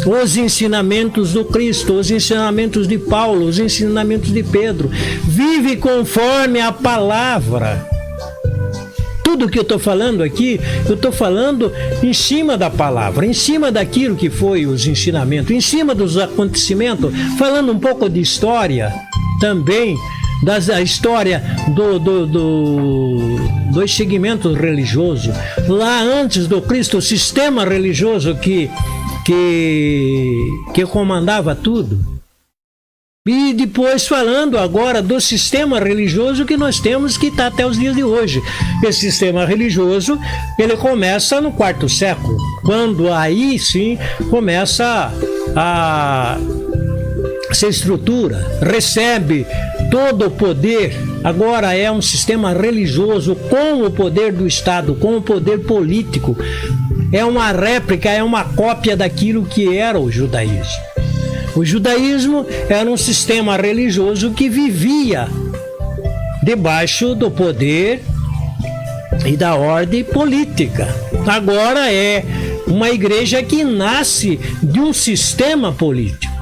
os ensinamentos do Cristo, os ensinamentos de Paulo, os ensinamentos de Pedro. Vive conforme a palavra. Tudo que eu estou falando aqui, eu estou falando em cima da palavra, em cima daquilo que foi os ensinamentos, em cima dos acontecimentos, falando um pouco de história também, da história dos segmentos religiosos. Lá antes do Cristo, o sistema religioso que comandava tudo. E depois falando agora do sistema religioso que nós temos, que está até os dias de hoje. Esse sistema religioso, ele começa no 4º século, quando aí sim começa a se estrutura, recebe todo o poder. Agora é um sistema religioso com o poder do Estado, com o poder político. É uma réplica, é uma cópia daquilo que era o judaísmo. O judaísmo era um sistema religioso que vivia debaixo do poder e da ordem política. Agora é uma igreja que nasce de um sistema político.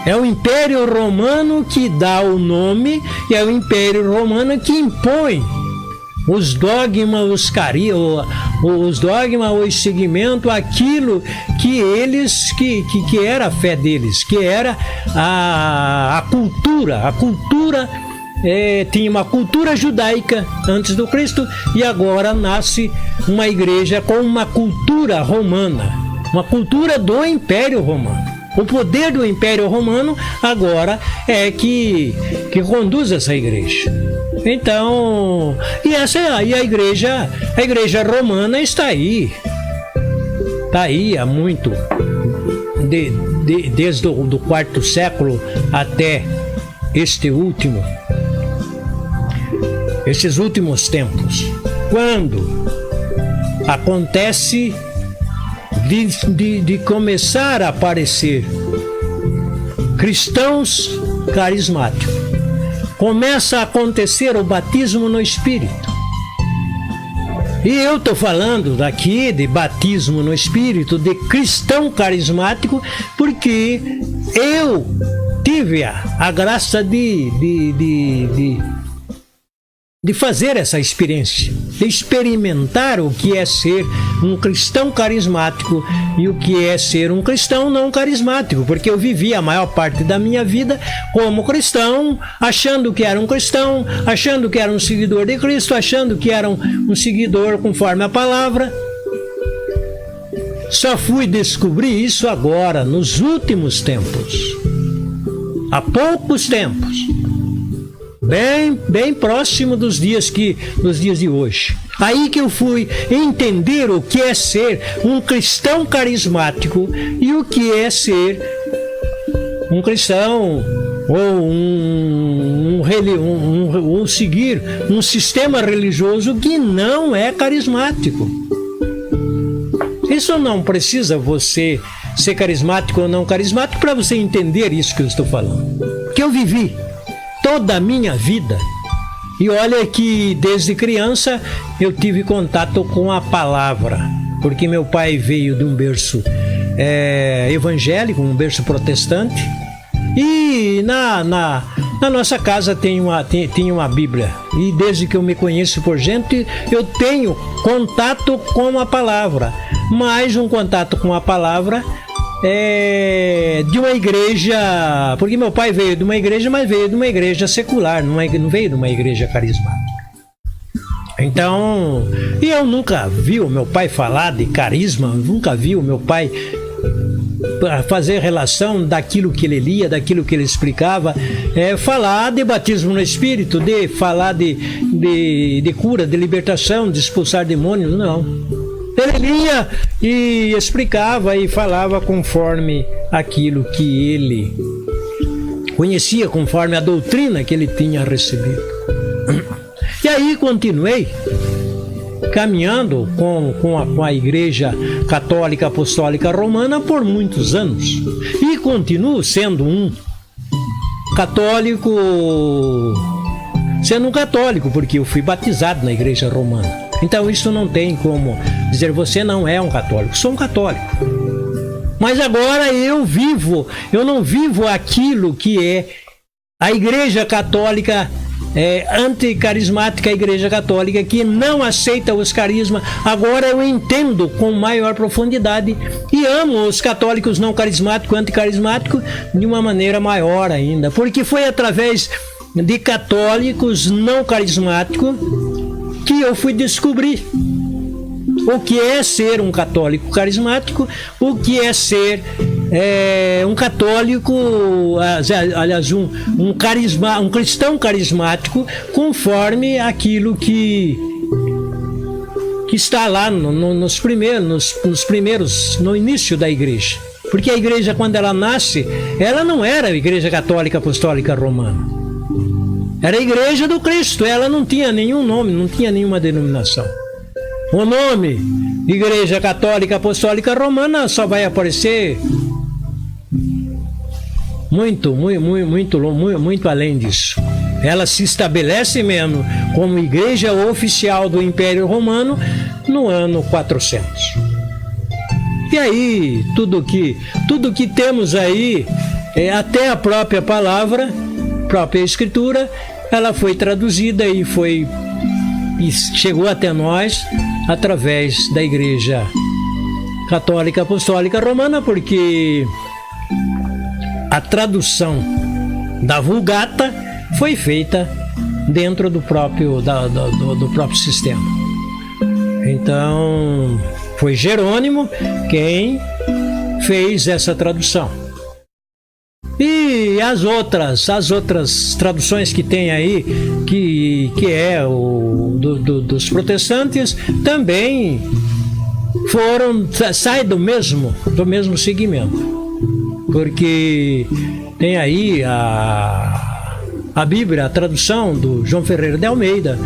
É o Império Romano que dá o nome e é o Império Romano que impõe os dogmas, os dogmas, os seguimentos, aquilo que eles, que era a fé deles, que era a cultura. A cultura tinha uma cultura judaica antes do Cristo e agora nasce uma igreja com uma cultura romana, uma cultura do Império Romano. O poder do Império Romano agora é que conduz essa igreja. Então, a igreja romana está aí há muito, desde o quarto século até esses últimos tempos, quando acontece de começar a aparecer cristãos carismáticos. Começa a acontecer o batismo no Espírito. E eu estou falando daqui de batismo no Espírito, de cristão carismático, porque eu tive a graça de fazer essa experiência, de experimentar o que é ser um cristão carismático e o que é ser um cristão não carismático, porque eu vivi a maior parte da minha vida como cristão, achando que era um cristão, achando que era um seguidor de Cristo, achando que era um seguidor conforme a palavra. Só fui descobrir isso agora, nos últimos tempos, há poucos tempos, bem próximo dos dias de hoje. Aí que eu fui entender o que é ser um cristão carismático e o que é ser um cristão ou seguir um sistema religioso que não é carismático. Isso não precisa você ser carismático ou não carismático para você entender isso que eu estou falando. Que eu vivi toda a minha vida. E olha que desde criança eu tive contato com a palavra, porque meu pai veio de um berço evangélico, um berço protestante, e na nossa casa tinha uma Bíblia, e desde que eu me conheço por gente, eu tenho contato com a palavra, mais um contato com a palavra de uma igreja, porque meu pai veio de uma igreja, mas veio de uma igreja secular, não veio de uma igreja carismática. Então, e eu nunca vi o meu pai falar de carisma, nunca vi o meu pai fazer relação daquilo que ele lia, daquilo que ele explicava, falar de batismo no Espírito, de falar de cura, de libertação, de expulsar demônios, não. Ele lia e explicava e falava conforme aquilo que ele conhecia, conforme a doutrina que ele tinha recebido. E aí continuei caminhando com a Igreja Católica Apostólica Romana por muitos anos. E continuo sendo um católico, porque eu fui batizado na Igreja Romana. Então isso não tem como dizer você não é um católico. Sou um católico. Mas agora eu não vivo aquilo que é a Igreja Católica anticarismática, a Igreja Católica que não aceita os carismas. Agora eu entendo com maior profundidade e amo os católicos não carismáticos, anticarismáticos de uma maneira maior ainda, porque foi através de católicos não carismáticos que eu fui descobrir o que é ser um católico carismático, o que é ser um católico, aliás, um cristão carismático, conforme aquilo que está lá nos primeiros, no início da igreja. Porque a igreja, quando ela nasce, ela não era a Igreja Católica Apostólica Romana. Era a Igreja do Cristo, ela não tinha nenhum nome, não tinha nenhuma denominação. O nome Igreja Católica Apostólica Romana só vai aparecer muito além disso. ela se estabelece mesmo como igreja oficial do Império Romano no ano 400. E aí, tudo que temos aí, até a própria palavra, própria escritura, ela foi traduzida e chegou até nós através da Igreja Católica Apostólica Romana, porque a tradução da Vulgata foi feita dentro do próprio sistema. Então, foi Jerônimo quem fez essa tradução. E as outras traduções que tem aí, que é dos protestantes, também sai do mesmo segmento. Porque tem aí a Bíblia, a tradução do João Ferreira de Almeida,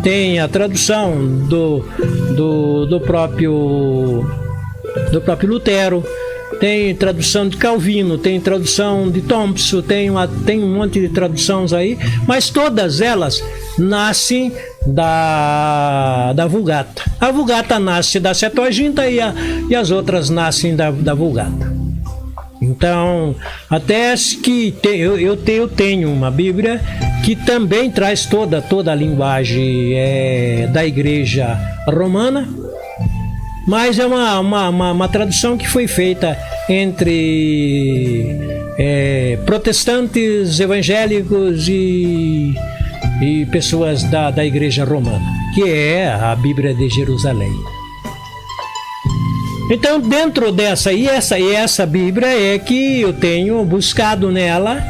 tem a tradução do próprio Lutero, tem tradução de Calvino, tem tradução de Thompson, tem um monte de traduções aí, mas todas elas nascem da Vulgata. A Vulgata nasce da Septuaginta e as outras nascem da Vulgata. Então, até que eu tenho uma Bíblia que também traz toda a linguagem da Igreja Romana, mas é uma tradução que foi feita entre protestantes, evangélicos e pessoas da Igreja Romana, que é a Bíblia de Jerusalém. Então, dentro dessa essa Bíblia é que eu tenho buscado nela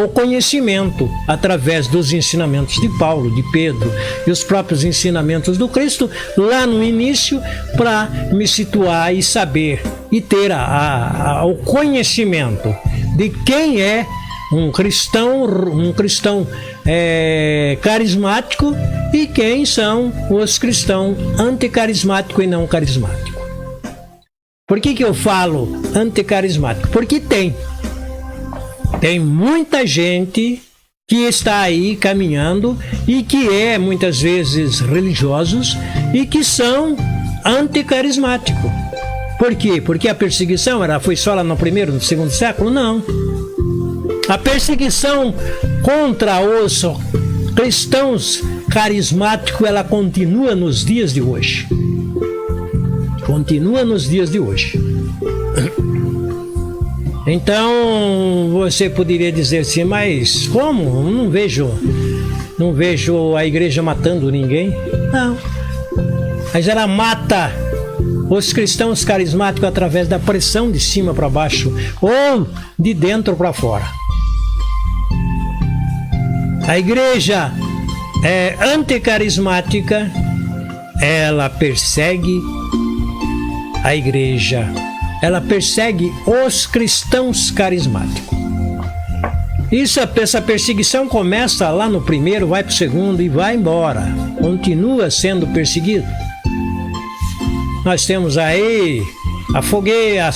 o conhecimento através dos ensinamentos de Paulo, de Pedro e os próprios ensinamentos do Cristo lá no início, para me situar e saber e ter o conhecimento de quem é um cristão carismático e quem são os cristãos anticarismáticos e não carismáticos. Por que eu falo anticarismático? Porque tem muita gente que está aí caminhando e que muitas vezes religiosos e que são anticarismáticos. Por quê? Porque a perseguição foi só lá no primeiro, no segundo século? Não. A perseguição contra os cristãos carismáticos, ela continua nos dias de hoje. Continua nos dias de hoje. Então, você poderia dizer assim, mas como? Não vejo a igreja matando ninguém. Não. Mas ela mata os cristãos carismáticos através da pressão de cima para baixo ou de dentro para fora. A igreja anticarismática, ela persegue a igreja. Ela persegue os cristãos carismáticos. Essa perseguição começa lá no primeiro, vai para o segundo e vai embora. Continua sendo perseguido. Nós temos aí as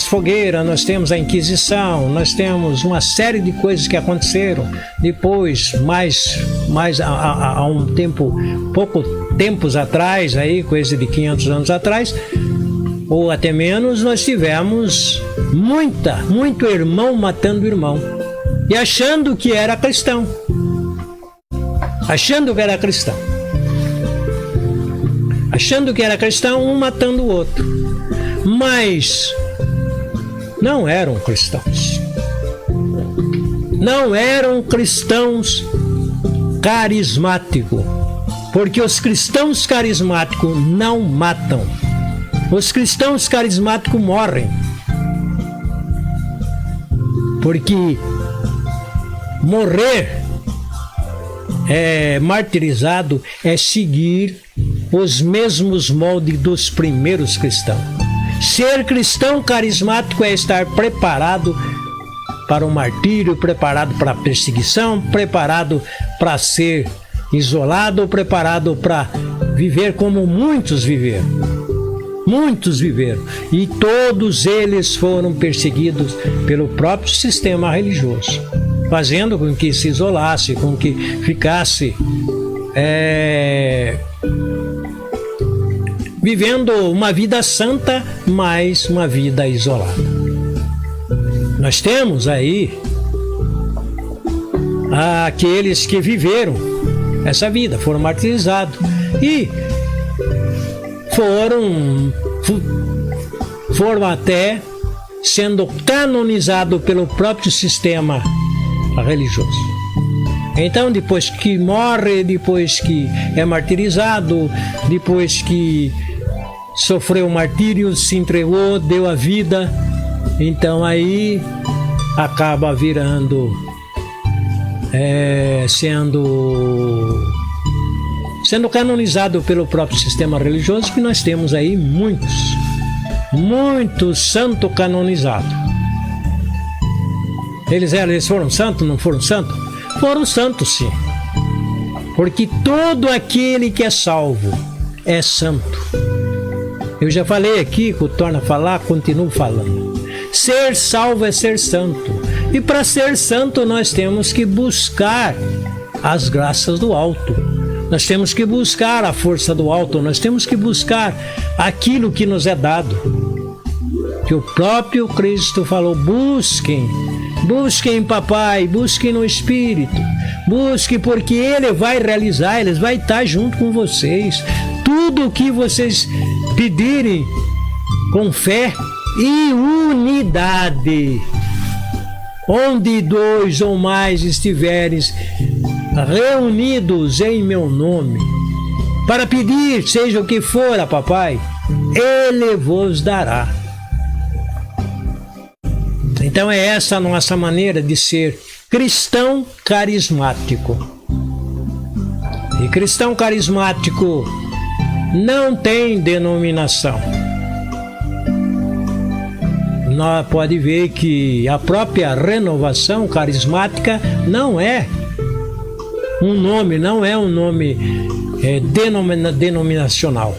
fogueiras, nós temos a Inquisição, nós temos uma série de coisas que aconteceram depois, mais há um tempo, pouco tempos atrás, aí, coisa de 500 anos atrás, ou até menos, nós tivemos muito irmão matando irmão e achando que era cristão. Achando que era cristão, um matando o outro. Mas não eram cristãos. Não eram cristãos carismáticos. Porque os cristãos carismáticos não matam. Os cristãos carismáticos morrem. Porque morrer martirizado é seguir os mesmos moldes dos primeiros cristãos. Ser cristão carismático é estar preparado para o martírio, preparado para a perseguição, preparado para ser isolado, preparado para viver como muitos viveram. Muitos viveram. E todos eles foram perseguidos pelo próprio sistema religioso. fazendo com que se isolasse, com que ficasse vivendo uma vida santa, mas uma vida isolada. Nós temos aí aqueles que viveram essa vida, foram martirizados e foram até sendo canonizados pelo próprio sistema religioso. Então, depois que morre, depois que é martirizado, depois que sofreu martírio, se entregou, deu a vida, então aí acaba virando, sendo canonizado pelo próprio sistema religioso, que nós temos aí muitos santos canonizados. Eles foram santos, não foram santos? Foram santos, sim. Porque todo aquele que é salvo é santo. Eu já falei aqui, que eu torno a falar, continuo falando. Ser salvo é ser santo. E para ser santo nós temos que buscar as graças do alto. Nós temos que buscar a força do alto. Nós temos que buscar aquilo que nos é dado. Que o próprio Cristo falou: busquem, papai, busquem no Espírito. Busquem, porque Ele vai realizar, Ele vai estar junto com vocês. Tudo o que vocês pedirem com fé e unidade, onde 2 ou mais estiverem reunidos em meu nome, para pedir, seja o que for, a papai, Ele vos dará. Então é essa a nossa maneira de ser cristão carismático. E cristão carismático não tem denominação. Nós pode ver que a própria renovação carismática não é um nome, denominacional.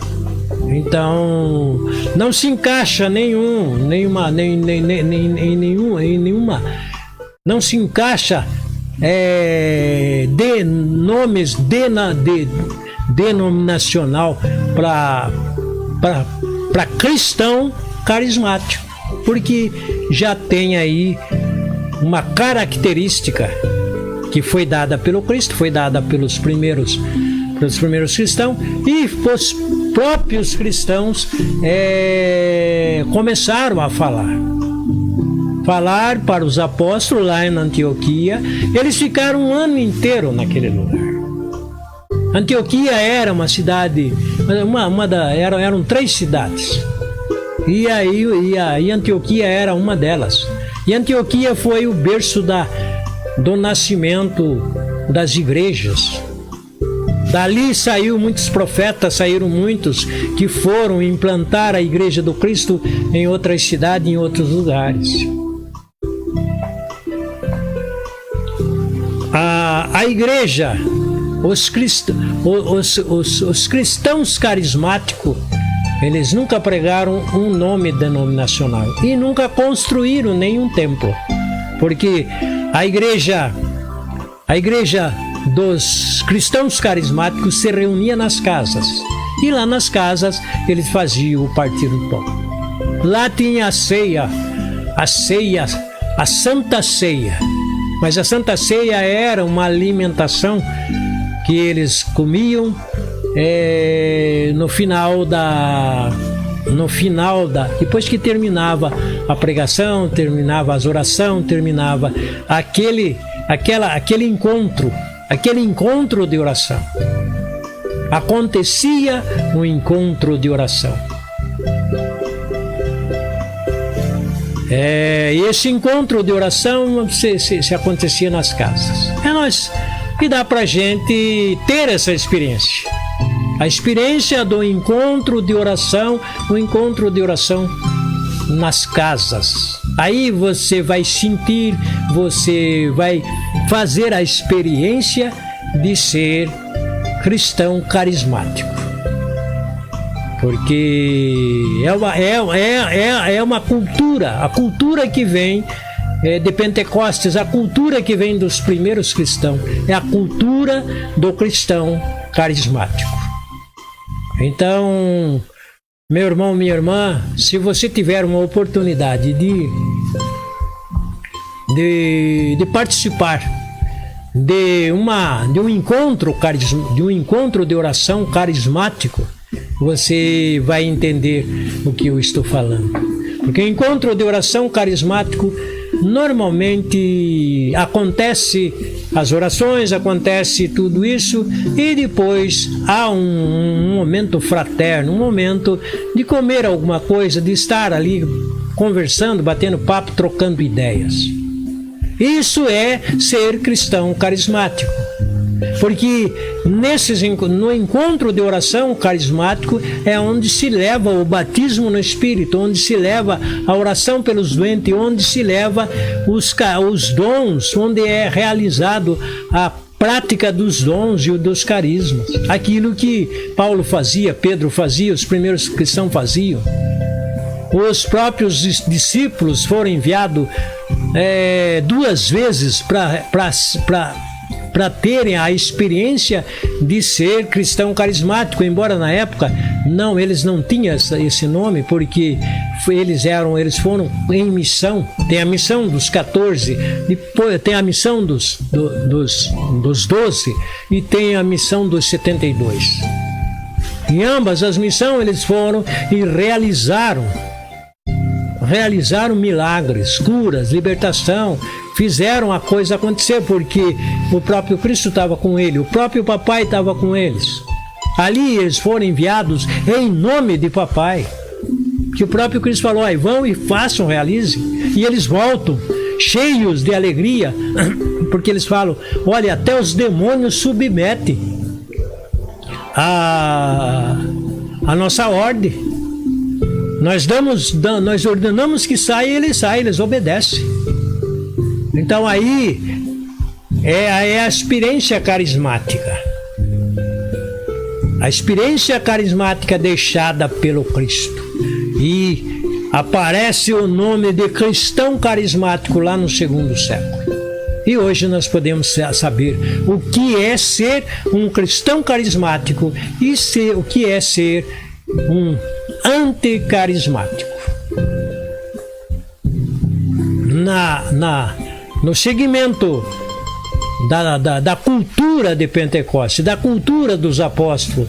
Então não se encaixa nenhuma, não se encaixa de nomes denominacional para cristão carismático, porque já tem aí uma característica que foi dada pelo Cristo, foi dada pelos primeiros cristãos, e os próprios cristãos começaram a falar para os apóstolos lá em Antioquia. Eles ficaram um ano inteiro naquele lugar. Antioquia era uma cidade, eram 3 cidades, e Antioquia era uma delas. E Antioquia foi o berço do nascimento das igrejas. Dali saíram muitos profetas, saíram muitos que foram implantar a igreja do Cristo em outras cidades, em outros lugares. A igreja, os cristãos carismáticos, eles nunca pregaram um nome denominacional e nunca construíram nenhum templo, porque a igreja dos cristãos carismáticos se reunia nas casas, e lá nas casas eles faziam o partir do pão. Lá tinha a Santa Ceia, mas a Santa Ceia era uma alimentação que eles comiam no final depois que terminava a pregação, terminava as orações, terminava aquele encontro de oração. Acontecia um encontro de oração. E esse encontro de oração se acontecia nas casas. É nós que dá pra gente ter essa experiência. A experiência do encontro de oração, nas casas. Aí você vai sentir, você vai fazer a experiência de ser cristão carismático. Porque é uma cultura, a cultura que vem de Pentecostes, a cultura que vem dos primeiros cristãos, é a cultura do cristão carismático. Então, meu irmão, minha irmã, se você tiver uma oportunidade de participar de um encontro de oração carismático, você vai entender o que eu estou falando. Porque o encontro de oração carismático normalmente acontece as orações, acontece tudo isso, e depois há um momento fraterno, um momento de comer alguma coisa, de estar ali conversando, batendo papo, trocando ideias. Isso é ser cristão carismático. Porque no encontro de oração carismático é onde se leva o batismo no Espírito, onde se leva a oração pelos doentes, onde se leva os dons, onde é realizado a prática dos dons e dos carismas. Aquilo que Paulo fazia, Pedro fazia, os primeiros cristãos faziam. Os próprios discípulos foram enviados 2 vezes para terem a experiência de ser cristão carismático, embora na época eles não tinham esse nome, porque eles foram em missão. Tem a missão dos 14, depois tem a missão dos 12 e tem a missão dos 72. Em ambas as missões eles foram e realizaram milagres, curas, libertação, fizeram a coisa acontecer, porque o próprio Cristo estava com ele, o próprio papai estava com eles. Ali eles foram enviados em nome de papai, que o próprio Cristo falou, vão e façam, realizem, e eles voltam cheios de alegria, porque eles falam, olha, até os demônios submetem a nossa ordem. Nós ordenamos que saia e eles obedecem. Então aí é a experiência carismática. A experiência carismática deixada pelo Cristo. E aparece o nome de cristão carismático lá no 2º século. E hoje nós podemos saber o que é ser um cristão carismático e o que é ser um anticarismático. No segmento da cultura de Pentecostes, da cultura dos apóstolos,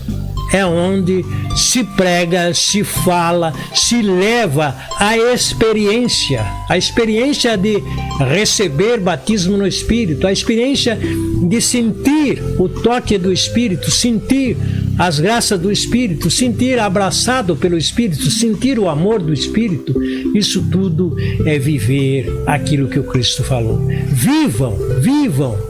é onde se prega, se fala, se leva a experiência de receber batismo no Espírito, a experiência de sentir o toque do Espírito, sentir as graças do Espírito, sentir abraçado pelo Espírito, sentir o amor do Espírito. Isso tudo é viver aquilo que o Cristo falou. Vivam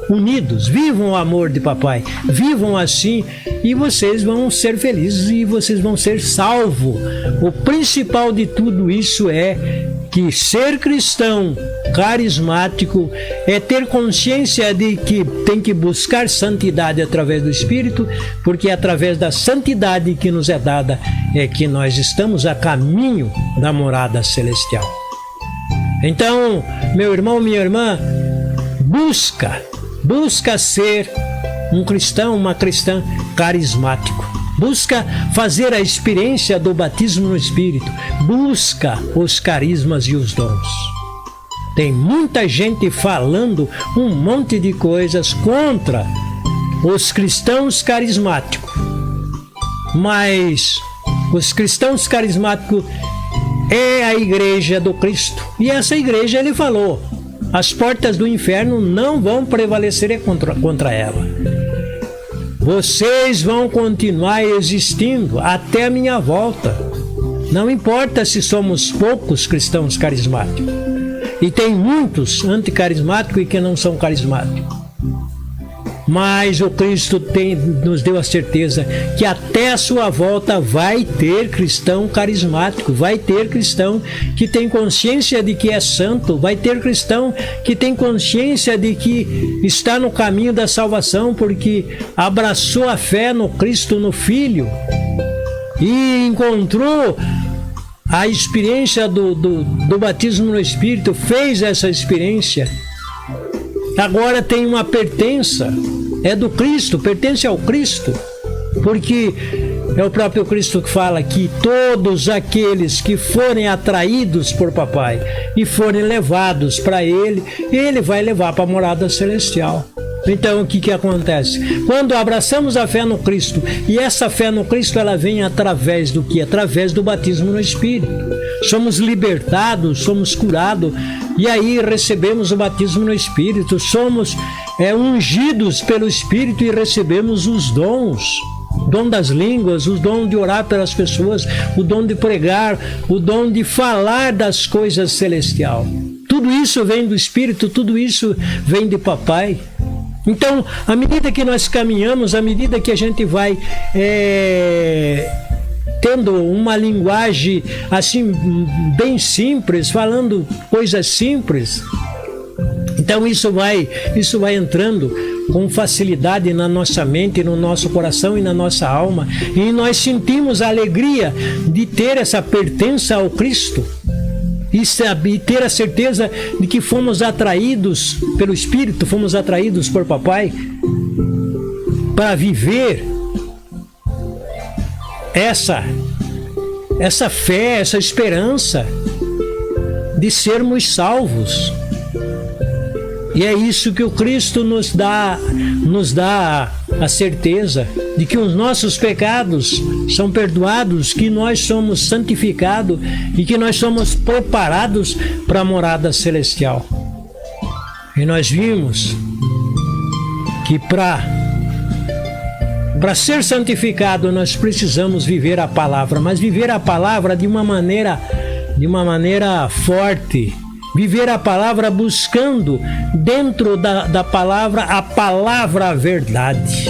unidos, vivam o amor de papai, vivam assim e vocês vão ser felizes e vocês vão ser salvos. O principal de tudo isso é que ser cristão carismático é ter consciência de que tem que buscar santidade através do Espírito, porque é através da santidade que nos é dada é que nós estamos a caminho da morada celestial. Então, meu irmão, minha irmã, busca ser um cristão, uma cristã carismático. Busca fazer a experiência do batismo no Espírito. Busca os carismas e os dons. Tem muita gente falando um monte de coisas contra os cristãos carismáticos. Mas os cristãos carismáticos é a igreja do Cristo. E essa igreja, ele falou, as portas do inferno não vão prevalecer contra ela. Vocês vão continuar existindo até a minha volta. Não importa se somos poucos cristãos carismáticos. E tem muitos anticarismáticos e que não são carismáticos. Mas o Cristo nos deu a certeza que até a sua volta vai ter cristão carismático, vai ter cristão que tem consciência de que é santo, vai ter cristão que tem consciência de que está no caminho da salvação porque abraçou a fé no Cristo, no Filho, e encontrou a experiência do batismo no Espírito, fez essa experiência, agora tem uma pertença, é do Cristo, pertence ao Cristo, porque é o próprio Cristo que fala que todos aqueles que forem atraídos por papai e forem levados para ele, ele vai levar para a morada celestial. Então o que acontece? Quando abraçamos a fé no Cristo, e essa fé no Cristo ela vem através do que? Através do batismo no Espírito. Somos libertados, somos curados, e aí recebemos o batismo no Espírito, somos ungidos pelo Espírito e recebemos os dons. O dom das línguas, o dom de orar pelas pessoas, o dom de pregar, o dom de falar das coisas celestiais. Tudo isso vem do Espírito, tudo isso vem de papai. Então, à medida que nós caminhamos, à medida que a gente vai tendo uma linguagem assim bem simples, falando coisas simples, então isso vai entrando com facilidade na nossa mente, no nosso coração e na nossa alma, e nós sentimos a alegria de ter essa pertença ao Cristo e ter a certeza de que fomos atraídos pelo Espírito, fomos atraídos por papai para viver essa fé, essa esperança de sermos salvos. E é isso que o Cristo nos dá a certeza de que os nossos pecados são perdoados, que nós somos santificados e que nós somos preparados para a morada celestial. E nós vimos que para ser santificado nós precisamos viver a palavra, mas viver a palavra de uma maneira forte. Viver a palavra buscando dentro da palavra a palavra verdade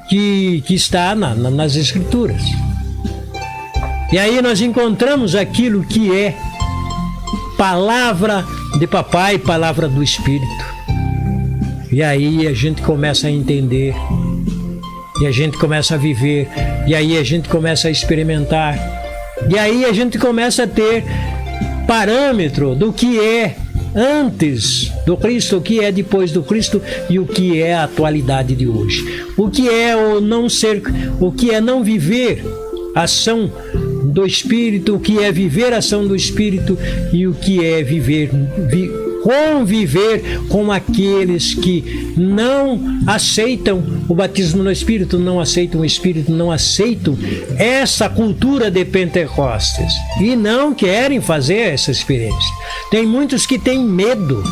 que está nas Escrituras. E aí nós encontramos aquilo que é palavra de papai, palavra do Espírito. E aí a gente começa a entender, e a gente começa a viver, e aí a gente começa a experimentar, e aí a gente começa a ter parâmetro do que é antes do Cristo, o que é depois do Cristo e o que é a atualidade de hoje. O que é o não ser, o que é não viver a ação do Espírito, o que é viver a ação do Espírito e o que é conviver com aqueles que não aceitam o batismo no Espírito, não aceitam o Espírito, não aceitam essa cultura de Pentecostes e não querem fazer essa experiência. Tem muitos que têm medo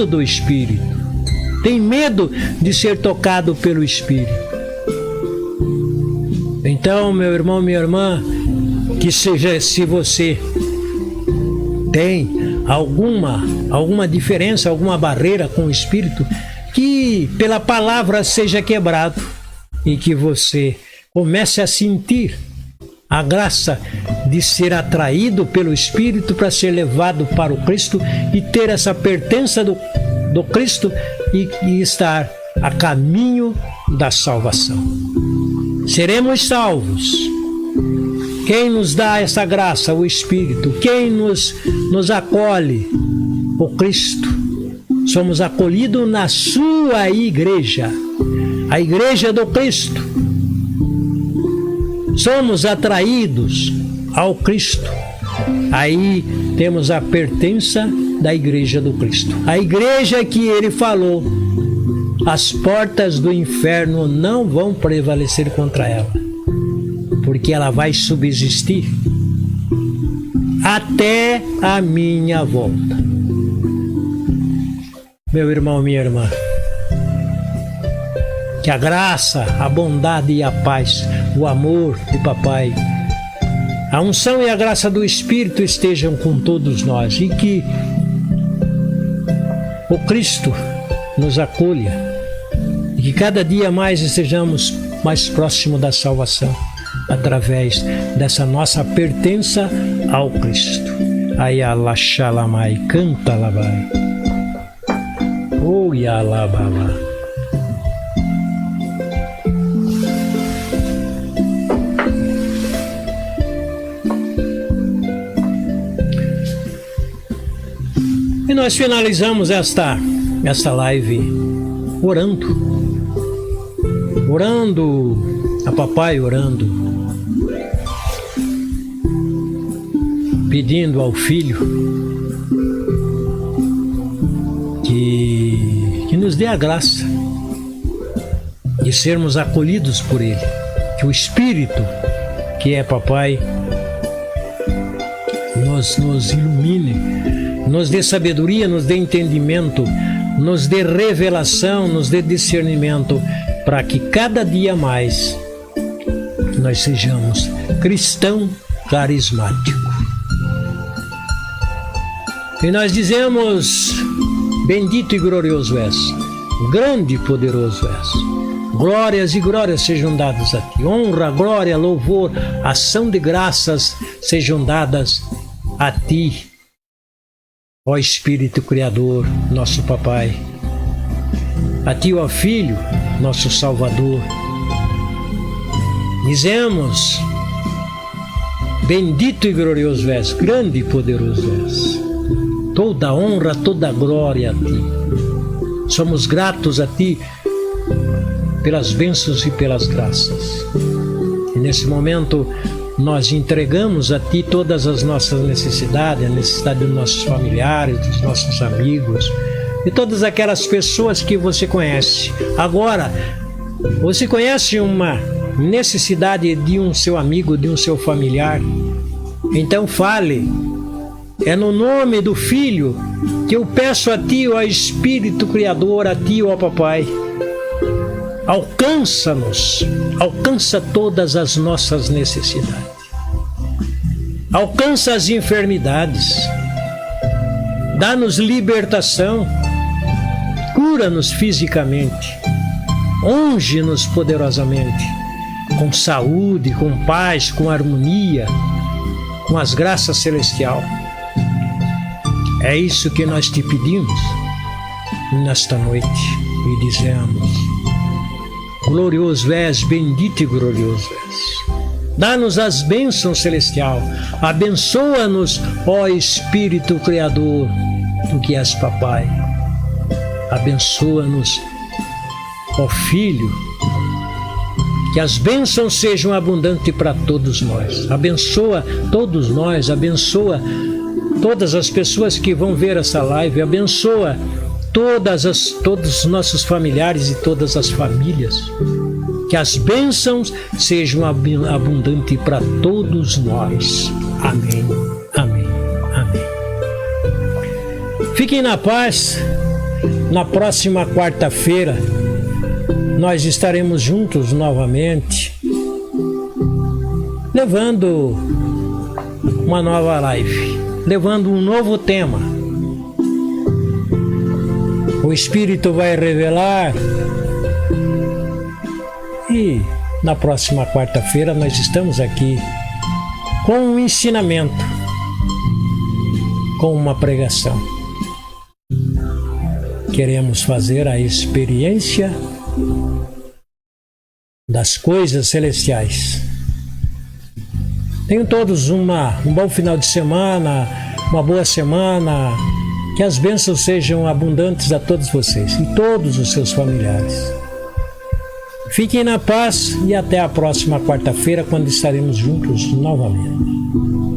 do Espírito, tem medo de ser tocado pelo Espírito. Então, meu irmão, minha irmã, que seja, se você tem alguma diferença, alguma barreira com o Espírito, que pela palavra seja quebrado e que você comece a sentir a graça de ser atraído pelo Espírito para ser levado para o Cristo e ter essa pertença do Cristo e estar a caminho da salvação. Seremos salvos. Quem nos dá essa graça? O Espírito. Quem nos acolhe? O Cristo. Somos acolhidos na sua igreja, a igreja do Cristo. Somos atraídos ao Cristo. Aí temos a pertença da igreja do Cristo. A igreja que ele falou, as portas do inferno não vão prevalecer contra ela, porque ela vai subsistir até a minha volta. Meu irmão, minha irmã, que a graça, a bondade e a paz, o amor de papai, a unção e a graça do Espírito estejam com todos nós e que o Cristo nos acolha e que cada dia mais estejamos mais próximos da salvação através dessa nossa pertença ao Cristo. Ayala Shalamai, canta labai. Oh, Yalababa. nós finalizamos esta live orando a papai, pedindo ao filho que nos dê a graça de sermos acolhidos por ele, que o Espírito, que é papai, nos ilumine, nos dê sabedoria, nos dê entendimento, nos dê revelação, nos dê discernimento, para que cada dia mais nós sejamos cristão carismático. E nós dizemos: bendito e glorioso és, grande e poderoso és. Glórias e glórias sejam dadas a ti. Honra, glória, louvor, ação de graças sejam dadas a ti, ó Espírito Criador, nosso Papai. A ti, ó Filho, nosso Salvador. Dizemos: bendito e glorioso és, grande e poderoso és. Toda honra, toda glória a ti. Somos gratos a ti pelas bênçãos e pelas graças. E nesse momento nós entregamos a ti todas as nossas necessidades, a necessidade dos nossos familiares, dos nossos amigos e todas aquelas pessoas que você conhece. Agora, você conhece uma necessidade de um seu amigo, de um seu familiar? Então fale. É no nome do Filho que eu peço a ti, ó Espírito Criador, a ti, ó Papai. Alcança-nos, alcança todas as nossas necessidades. Alcança as enfermidades. Dá-nos libertação. Cura-nos fisicamente. Unge-nos poderosamente. Com saúde, com paz, com harmonia, com as graças celestiais. É isso que nós te pedimos nesta noite e dizemos: glorioso és, bendito e glorioso és. Dá-nos as bênçãos celestiais. Abençoa-nos, ó Espírito Criador, tu que és Papai. Abençoa-nos, ó Filho. Que as bênçãos sejam abundantes para todos nós. Abençoa todos nós, abençoa todas as pessoas que vão ver essa live, abençoa todos os nossos familiares e todas as famílias. Que as bênçãos sejam abundantes para todos nós. Amém, amém, amém. Fiquem na paz. Na próxima quarta-feira nós estaremos juntos novamente, levando uma nova live, levando um novo tema. O Espírito vai revelar e na próxima quarta-feira nós estamos aqui com um ensinamento, com uma pregação. Queremos fazer a experiência das coisas celestiais. Tenham todos um bom final de semana, uma boa semana. Que as bênçãos sejam abundantes a todos vocês e todos os seus familiares. Fiquem na paz e até a próxima quarta-feira, quando estaremos juntos novamente.